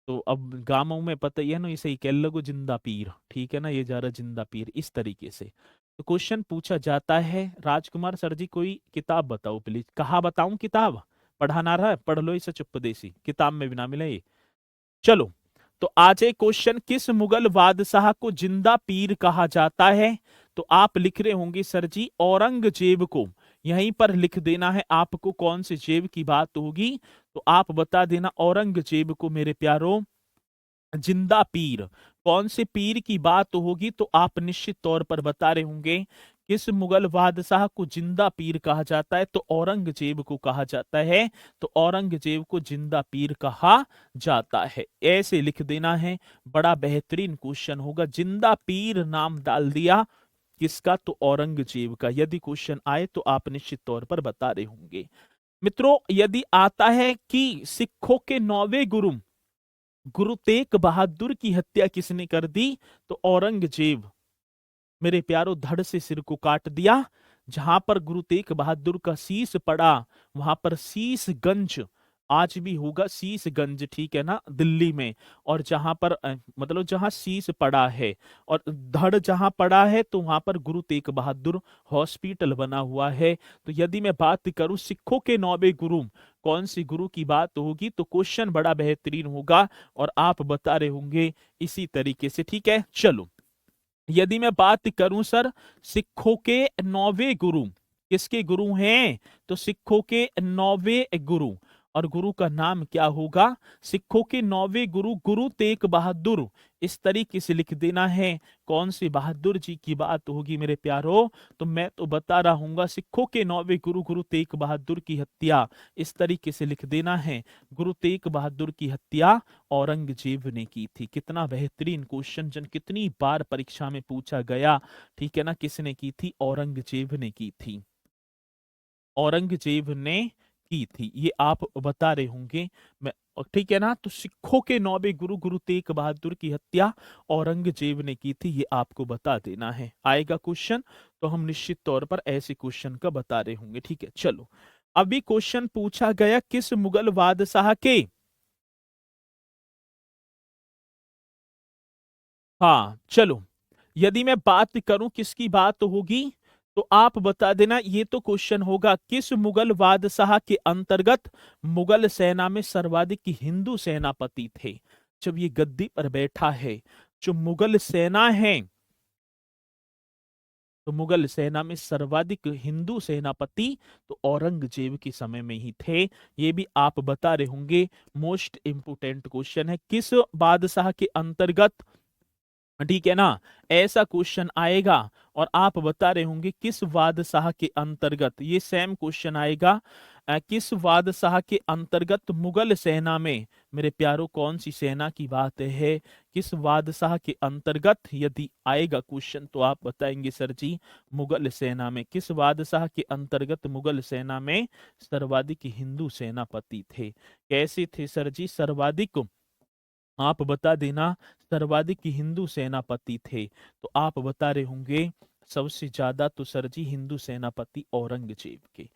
तो अब गांवों में पता ही है ना, इसे ही कह लगो जिंदा पीर, ठीक है ना, ये जा रहा जिंदा पीर, इस तरीके से। तो क्वेश्चन पूछा जाता है, राजकुमार सर जी कोई किताब बताओ प्लीज। कहाँ बताऊं किताब, पढ़ा ना रहा है, पढ़ लो इसे चुप्पदेसी, किताब में भी ना मिले ये। चलो, तो आज एक क्वेश्चन, किस मुगल बादशाह को जिंदा पीर कहा जाता है। तो आप लिख रहे होंगे सर जी औरंगजेब को। यहीं पर लिख देना है आपको कौन से जेब की बात होगी। तो आप बता देना औरंगजेब को मेरे प्यारों जिंदा पीर। कौन से पीर की बात होगी तो आप निश्चित तौर पर बता रहे होंगे किस मुगल बादशाह को जिंदा पीर कहा जाता है। तो औरंगजेब को कहा जाता है। तो औरंगजेब को जिंदा पीर कहा जाता है, ऐसे लिख देना है। बड़ा बेहतरीन क्वेश्चन होगा। जिंदा पीर नाम डाल दिया किसका, तो औरंगजेब का। यदि क्वेश्चन आए तो आप निश्चित तौर पर बता रहे होंगे। मित्रों, यदि आता है कि सिखों के 9वें गुरु गुरु तेग बहादुर की हत्या किसने कर दी, तो औरंगजेब। मेरे प्यारो, धड़ से सिर को काट दिया। जहां पर गुरु तेग बहादुर का शीश पड़ा, वहां पर शीशगंज आज भी होगा, शीशगंज, ठीक है ना, दिल्ली में। और जहां पर मतलब जहां शीश पड़ा है और धड़ जहां पड़ा है, तो वहां पर गुरु तेग बहादुर हॉस्पिटल बना हुआ है। तो यदि मैं बात करूं सिखों के 9वें गुरु, कौन सी गुरु की बात होगी, तो क्वेश्चन बड़ा बेहतरीन होगा और आप बता रहे होंगे इसी तरीके से। ठीक है, चलो। यदि मैं बात करूं सर सिखों के 9वें गुरु, किसके गुरु हैं, तो सिखों के 9वें गुरु, और गुरु का नाम क्या होगा, सिखों के 9वें गुरु गुरु तेग बहादुर। इस तरीके से लिख देना है। कौन से बहादुर जी की बात होगी मेरे प्यारो, तो मैं तो बता रहा हूंगा सिखों के 9वें गुरु गुरु तेग बहादुर की हत्या, इस तरीके से लिख देना है। गुरु तेग बहादुर की हत्या औरंगजेब ने की थी। कितना बेहतरीन क्वेश्चन, जन कितनी बार परीक्षा में पूछा गया। ठीक है ना, किसने की थी, औरंगजेब ने की थी, औरंगजेब ने की थी, ये आप बता रहे होंगे। मैं ठीक है ना, तो सिखों के 9वें गुरु गुरु तेग बहादुर की हत्या औरंगजेब ने की थी, ये आपको बता देना है। आएगा क्वेश्चन तो हम निश्चित तौर पर ऐसे क्वेश्चन का बता रहे होंगे। ठीक है, चलो। अभी क्वेश्चन पूछा गया किस मुगल बादशाह के, हाँ चलो, यदि मैं बात करूं किसकी बात होगी, तो आप बता देना। ये तो क्वेश्चन होगा किस मुगल बादशाह के अंतर्गत मुगल सेना में सर्वाधिक हिंदू सेनापति थे। जब ये गद्दी पर बैठा है, जो मुगल सेना है, तो मुगल सेना में सर्वाधिक हिंदू सेनापति तो औरंगजेब के समय में ही थे। ये भी आप बता रहे होंगे। मोस्ट इंपोर्टेंट क्वेश्चन है, किस बादशाह के अंतर्गत, ठीक है ना, ऐसा क्वेश्चन आएगा और आप बता रहे होंगे किस बादशाह के अंतर्गत। ये सेम क्वेश्चन आएगा, किस बादशाह के अंतर्गत मुगल सेना में मेरे प्यारों कौन सी सेना की बात है, किस बादशाह के अंतर्गत यदि आएगा क्वेश्चन तो आप बताएंगे सर जी मुगल सेना में। किस बादशाह के अंतर्गत मुगल सेना में सर्वाधिक हिंदू सेनापति थे? कैसे थे सर जी सर्वाधिक? आप बता देना। सर्वाधिक हिंदू सेनापति थे तो आप बता रहे होंगे सबसे ज्यादा तो सर जी हिंदू सेनापति औरंगजेब के।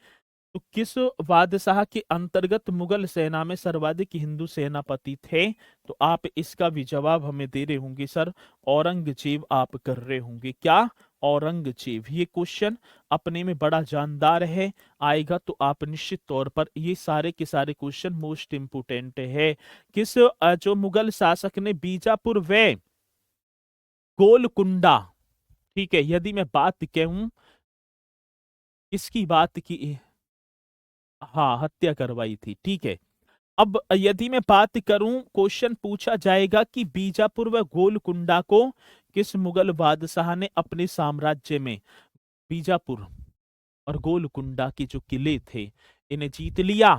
तो किस बादशाह के अंतर्गत मुगल सेना में सर्वाधिक हिंदू सेनापति थे? तो आप इसका भी जवाब हमें दे रहे होंगे सर औरंगजेब आप कर रहे होंगे। क्या? औरंगजेब। ये क्वेश्चन अपने में बड़ा जानदार है, आएगा तो आप निश्चित तौर पर ये सारे के सारे क्वेश्चन मोस्ट इंपोर्टेंट है। किस जो मुगल शासक ने बीजापुर व गोलकुंडा, ठीक है, यदि मैं बात कहूं इसकी बात की, हाँ हत्या करवाई थी, ठीक है। अब यदि मैं बात करूं क्वेश्चन पूछा जाएगा कि बीजापुर व गोलकुंडा को किस मुगल बादशाह ने अपने साम्राज्य में, बीजापुर और गोलकुंडा के जो किले थे इन्हें जीत लिया,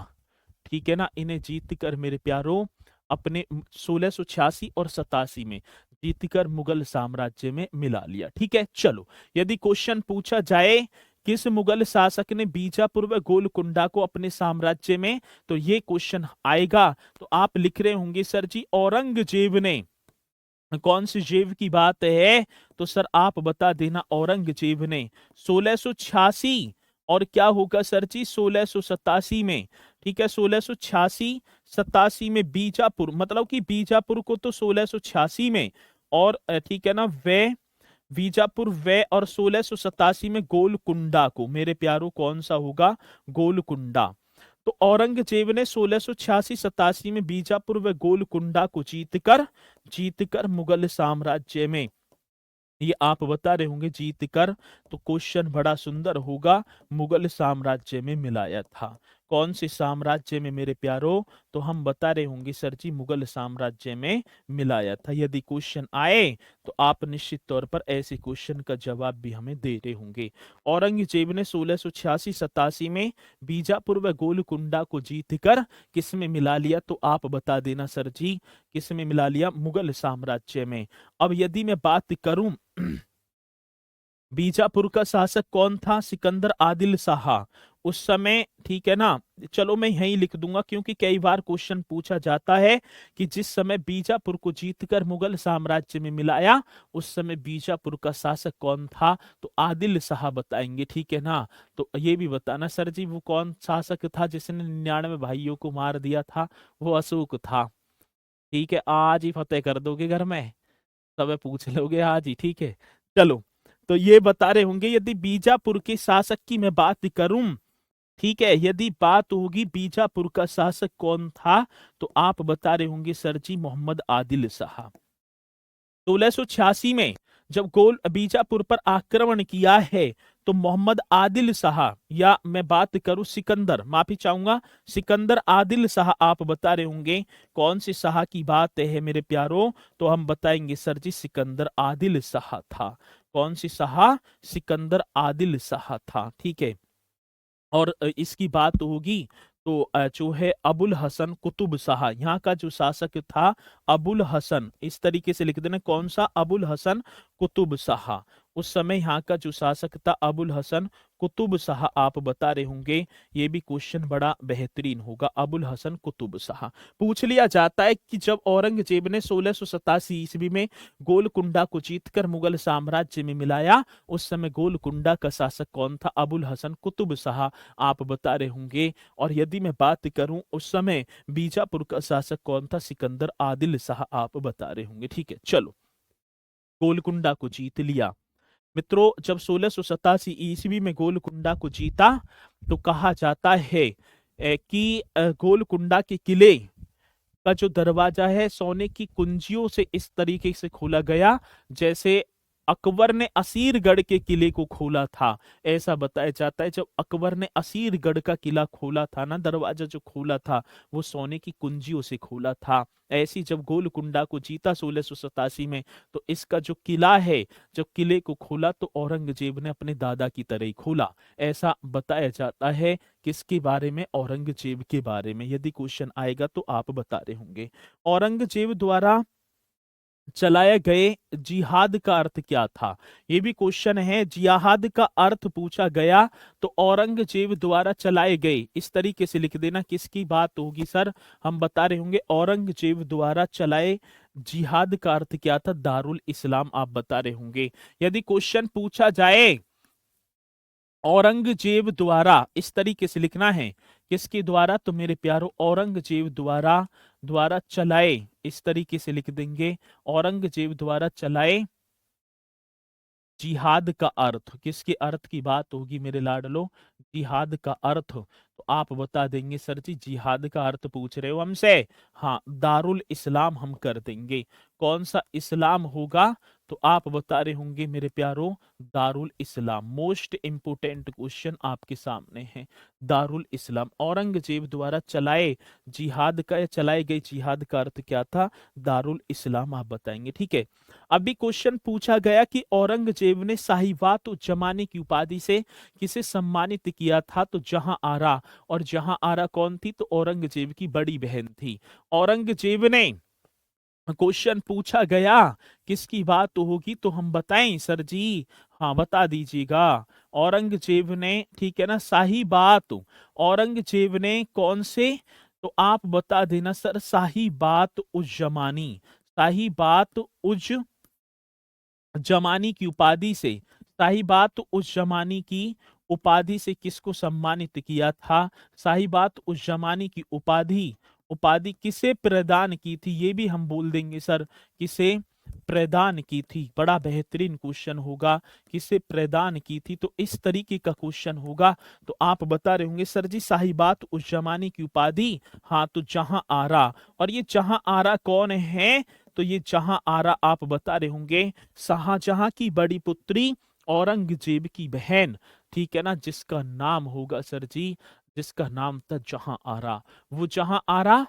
ठीक है ना, इन्हें जीत कर मेरे प्यारों अपने 1686 और 87 में जीतकर मुगल साम्राज्य में मिला लिया, ठीक है। चलो यदि क्वेश्चन पूछा जाए किस मुगल शासक ने बीजापुर व गोलकुंडा को अपने साम्राज्य में, तो ये क्वेश्चन आएगा तो आप लिख रहे होंगे सर जी औरंगजेब ने। कौन सी जेब की बात है? तो सर आप बता देना औरंगजेब ने 1686 और क्या होगा सर जी 1687 में, ठीक है। 1686 87 में बीजापुर, मतलब कि बीजापुर को तो 1686 में और ठीक है ना वे बीजापुर वे और 1687 में गोलकुंडा को, मेरे प्यारों कौन सा होगा? गोलकुंडा। तो औरंगजेब ने 1686-87 में बीजापुर व गोलकुंडा को जीतकर मुगल साम्राज्य में, ये आप बता रहे होंगे जीतकर, तो क्वेश्चन बड़ा सुंदर होगा, मुगल साम्राज्य में मिलाया था। कौन से साम्राज्य में मेरे प्यारों? तो हम बता रहे होंगे सर जी मुगल साम्राज्य में मिलाया था। यदि क्वेश्चन आए तो आप निश्चित तौर पर ऐसे क्वेश्चन का जवाब भी हमें दे रहे होंगे। औरंगजेब ने 1686-87 में बीजापुर व गोलकुंडा को जीतकर किस में मिला लिया? तो आप बता देना सर जी किस में मिला लिया? मुगल साम्राज्य में। अब यदि मैं बात करूं बीजापुर का शासक कौन था? सिकंदर आदिल शाह उस समय, ठीक है ना। चलो मैं यही लिख दूंगा क्योंकि कई बार क्वेश्चन पूछा जाता है कि जिस समय बीजापुर को जीतकर मुगल साम्राज्य में मिलाया उस समय बीजापुर का शासक कौन था? तो आदिल शाह बताएंगे, ठीक है ना। तो ये भी बताना सर जी वो कौन शासक था जिसने 99 भाइयों को मार दिया था? वो अशोक था, ठीक है। आज ही फतेह कर दोगे घर में, सब पूछ लोगे आज ही, ठीक है। चलो तो ये बता रहे होंगे यदि बीजापुर के शासक की मैं बात करूं, ठीक है, यदि बात होगी बीजापुर का शासक कौन था तो आप बता रहे होंगे सर जी मोहम्मद आदिल शाह। 1686 में जब गोल बीजापुर पर आक्रमण किया है तो मोहम्मद आदिल शाह, या मैं बात करूं सिकंदर, माफी चाहूंगा, सिकंदर आदिल शाह आप बता रहे होंगे कौन से शाह की बात है मेरे प्यारों? तो हम बताएंगे सर जी सिकंदर आदिल शाह था। कौन सी शाह? सिकंदर आदिल शाह था, ठीक है। और इसकी बात होगी तो जो है अबुल हसन कुतुब शाह, यहाँ का जो शासक था अबुल हसन, इस तरीके से लिख देना कौन सा? अबुल हसन कुतुब शाह। उस समय यहाँ का जो शासक था अबुल हसन कुतुब शाह आप बता रहे होंगे। ये भी क्वेश्चन बड़ा बेहतरीन होगा, अबुल हसन कुतुब शाह। पूछ लिया जाता है कि जब औरंगजेब ने 1687 ईस्वी में गोलकुंडा को जीतकर मुगल साम्राज्य में मिलाया उस समय गोलकुंडा का शासक कौन था? अबुल हसन कुतुब शाह आप बता रहे होंगे। और यदि मैं बात करूं उस समय बीजापुर का शासक कौन था? सिकंदर आदिल शाह आप बता रहे होंगे, ठीक है। चलो गोलकुंडा को जीत लिया मित्रों। जब 1687 ईस्वी में गोलकुंडा को जीता तो कहा जाता है कि गोलकुंडा के किले का जो दरवाजा है सोने की कुंजियों से इस तरीके से खोला गया जैसे अकबर ने असीरगढ़ के किले को खोला था। ऐसा बताया जाता है जब अकबर ने असीरगढ़ का किला खोला था ना, दरवाजा जो खोला था वो सोने की कुंजियों से खोला था। ऐसी जब गोलकुंडा को जीता 1687 में, तो इसका जो किला है, जब किले को खोला तो औरंगजेब ने अपने दादा की तरह ही खोला। ऐसा बताया जाता है। किसके बारे में? औरंगजेब के बारे में। यदि क्वेश्चन आएगा तो आप बता रहे होंगे। औरंगजेब द्वारा चलाए गए जिहाद का अर्थ क्या था? ये भी क्वेश्चन है। जिहाद का अर्थ पूछा गया तो औरंगजेब द्वारा चलाए गए, इस तरीके से लिख देना। किसकी बात होगी सर? हम बता रहे होंगे औरंगजेब द्वारा चलाए जिहाद का अर्थ क्या था? दारुल इस्लाम आप बता रहे होंगे। यदि क्वेश्चन पूछा जाए औरंगजेब द्वारा, इस तरीके से लिखना है। किसके द्वारा? तो मेरे प्यारो औरंगजेब द्वारा द्वारा चलाए, इस तरीके से लिख देंगे। औरंगजेब द्वारा चलाए जिहाद का अर्थ, किसके अर्थ की बात होगी मेरे लाडलो? जिहाद का अर्थ। तो आप बता देंगे सर जी जिहाद का अर्थ पूछ रहे हो हमसे? हाँ, दारुल इस्लाम हम कर देंगे। कौन सा इस्लाम होगा? तो आप बता रहे होंगे मेरे प्यारो दारुल इस्लाम। मोस्ट इंपोर्टेंट क्वेश्चन आपके सामने है। दारुल इस्लाम औरंगजेब द्वारा चलाए जिहाद का या चलाए गए जिहाद का अर्थ क्या था? दारुल इस्लाम आप बताएंगे। ठीक है। अभी क्वेश्चन पूछा गया कि औरंगजेब ने साहिवात जमाने की उपाधि से किसे सम्मानित किया था? तो जहां आरा। और जहां आरा कौन थी? तो औरंगजेब की बड़ी बहन थी। औरंगजेब ने, क्वेश्चन पूछा गया किसकी बात तो होगी? तो हम बताएं सर जी? हाँ बता दीजिएगा। औरंगजेब ने, ठीक है ना, शाही बात। औरंगजेब ने कौन से? तो आप बता देना सर। शाही बात उज जमानी, शाही बात उज जमानी की उपाधि से, साहिबात उस जमानी की उपाधि से किसको सम्मानित किया था? साहिबात उस जमानी की उपाधि, उपाधि किसे प्रदान की थी? ये भी हम बोल देंगे सर। किसे प्रदान की थी? बड़ा बेहतरीन क्वेश्चन होगा। किसे प्रदान की थी? तो इस तरीके का क्वेश्चन होगा। तो आप बता रहे होंगे सर जी साहिबात उस जमाने की उपाधि, हाँ तो जहां आरा। और ये जहां आरा कौन है? तो ये जहां आरा आप बता रहे होंगे शाहजहां की बड़ी पुत्री, औरंगजेब की बहन, ठीक है ना, जिसका नाम होगा सर जी, जिसका नाम था जहां आरा। वो जहां आरा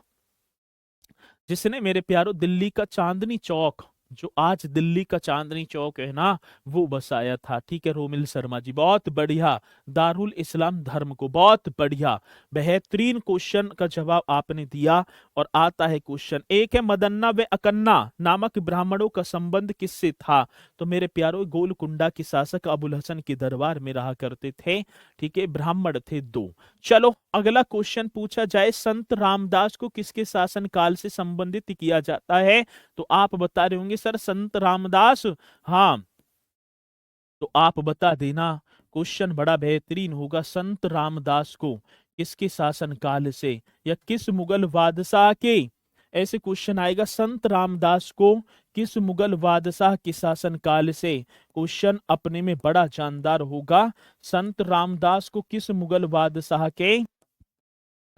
जिसने मेरे प्यारो दिल्ली का चांदनी चौक, जो आज दिल्ली का चांदनी चौक है ना, वो बसाया था। ठीक है रोमिल शर्मा जी, बहुत बढ़िया। दारुल इस्लाम धर्म को, बहुत बढ़िया, बेहतरीन क्वेश्चन का जवाब आपने दिया। और आता है क्वेश्चन एक है, मदन्ना व अकन्ना नामक ब्राह्मणों का संबंध किससे था? तो मेरे प्यारो गोलकुंडा के शासक अबुल हसन के दरबार में रहा करते थे। ठीक है, ब्राह्मण थे दो। चलो अगला क्वेश्चन पूछा जाए, संत रामदास को किसके शासन काल से संबंधित किया जाता है? तो आप बता रहे होंगे सर संत रामदास। हाँ तो आप बता देना। क्वेश्चन बड़ा बेहतरीन होगा। संत रामदास को किसके शासन काल से या किस मुगल बादशाह के, ऐसे क्वेश्चन आएगा। संत रामदास को किस मुगल बादशाह के शासन काल से? क्वेश्चन अपने में बड़ा जानदार होगा। संत रामदास को किस मुगल बादशाह के,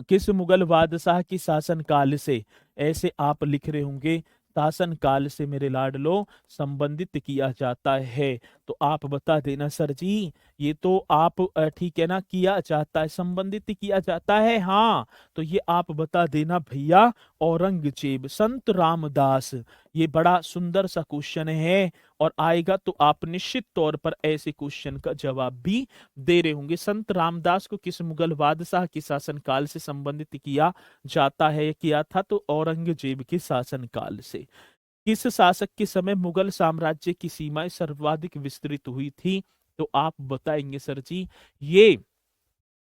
किस मुगल बादशाह की शासन काल से? ऐसे आप लिख रहे होंगे शासन काल से मेरे लाडलो संबंधित किया जाता है। तो आप बता देना सर जी। ये तो आप ठीक है ना, किया जाता है, संबंधित किया जाता है। हाँ तो ये आप बता देना भैया औरंगजेब, संत रामदास। ये बड़ा सुंदर सा क्वेश्चन है और आएगा तो आप निश्चित तौर पर ऐसे क्वेश्चन का जवाब भी दे रहे होंगे। संत रामदास को किस मुगल बादशाह के शासन काल से संबंधित किया जाता है? किया था तो औरंगजेब के शासन काल से। किस शासक के समय मुगल साम्राज्य की सीमाएं सर्वाधिक विस्तृत हुई थी? तो आप बताएंगे सर जी ये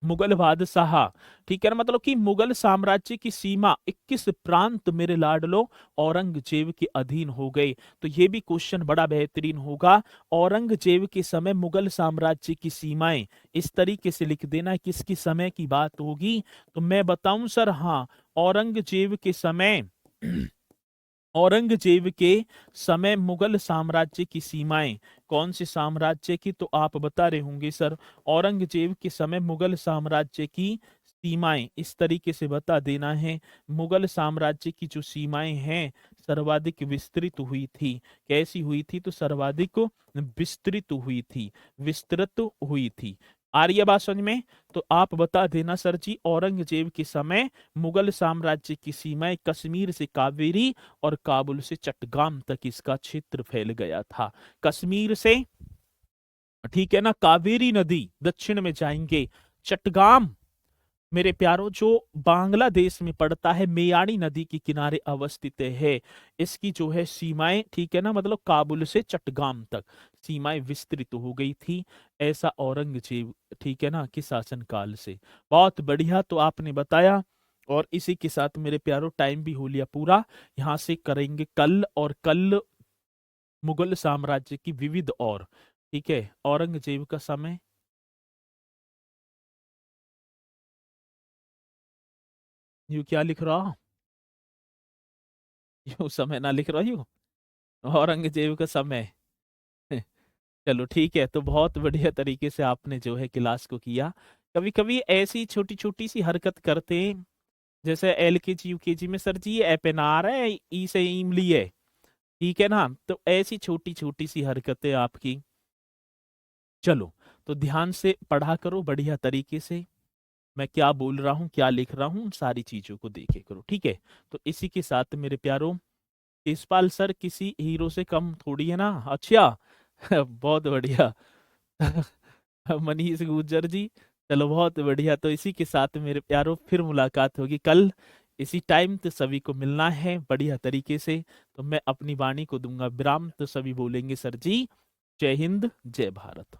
मुगल बादशाह, ठीक है ना, मतलब कि मुगल साम्राज्य की सीमा 21 प्रांत मेरे लाडलो औरंगजेब के अधीन हो गए। तो ये भी क्वेश्चन बड़ा बेहतरीन होगा। औरंगजेब के समय मुगल साम्राज्य की सीमाएं, इस तरीके से लिख देना किसकी समय की बात होगी? तो मैं बताऊं सर, हाँ औरंगजेब के समय औरंगजेब के समय मुगल साम्राज्य की सीमाएं, कौन से साम्राज्य की? तो आप बता रहे होंगे सर औरंगजेब के समय मुगल साम्राज्य की सीमाएं इस तरीके से बता देना है। मुगल साम्राज्य की जो सीमाएं हैं सर्वाधिक विस्तृत हुई थी। कैसी हुई थी? तो सर्वाधिक विस्तृत हुई थी, विस्तृत हुई थी। आ रही है बात समझ में? तो आप बता देना सर जी, औरंगजेब के समय मुगल साम्राज्य की सीमाएं कश्मीर से कावेरी और काबुल से चट्टगाम तक इसका क्षेत्र फैल गया था। कश्मीर से, ठीक है ना, कावेरी नदी दक्षिण में जाएंगे, चट्टगाम मेरे प्यारों जो बांग्लादेश में पड़ता है, मेयाड़ी नदी के किनारे अवस्थित है। इसकी जो है सीमाएं, ठीक है ना, मतलब काबुल से चट्टगाम तक सीमाएं विस्तृत हो गई थी। ऐसा औरंगजेब, ठीक है ना, के शासनकाल से। बहुत बढ़िया, तो आपने बताया। और इसी के साथ मेरे प्यारों टाइम भी हो लिया पूरा। यहां से करेंगे कल, और कल मुगल साम्राज्य की विविध और, ठीक है, औरंगजेब का समय। यू क्या लिख रहा हूं? यू समय ना लिख रही हूँ, औरंगजेब का समय। चलो ठीक है, तो बहुत बढ़िया तरीके से आपने जो है क्लास को किया। कभी कभी ऐसी छोटी छोटी सी हरकत करते हैं, जैसे LKG UKG में सर जी ये एपेनार है, ई से इमली है, ठीक है ना, तो ऐसी छोटी छोटी सी हरकतें आपकी। चलो, तो ध्यान से पढ़ा करो बढ़िया तरीके से। मैं क्या बोल रहा हूँ, क्या लिख रहा हूँ, उन सारी चीजों को देखे करो, ठीक है। तो इसी के साथ मेरे प्यारों, यशपाल सर किसी हीरो से कम थोड़ी है ना? अच्छा। बहुत बढ़िया। मनीष गुर्जर जी, चलो बहुत बढ़िया। तो इसी के साथ मेरे प्यारों फिर मुलाकात होगी कल इसी टाइम। तो सभी को मिलना है बढ़िया तरीके से। तो मैं अपनी वाणी को दूंगा विराम, तो सभी बोलेंगे सर जी जय हिंद जय भारत।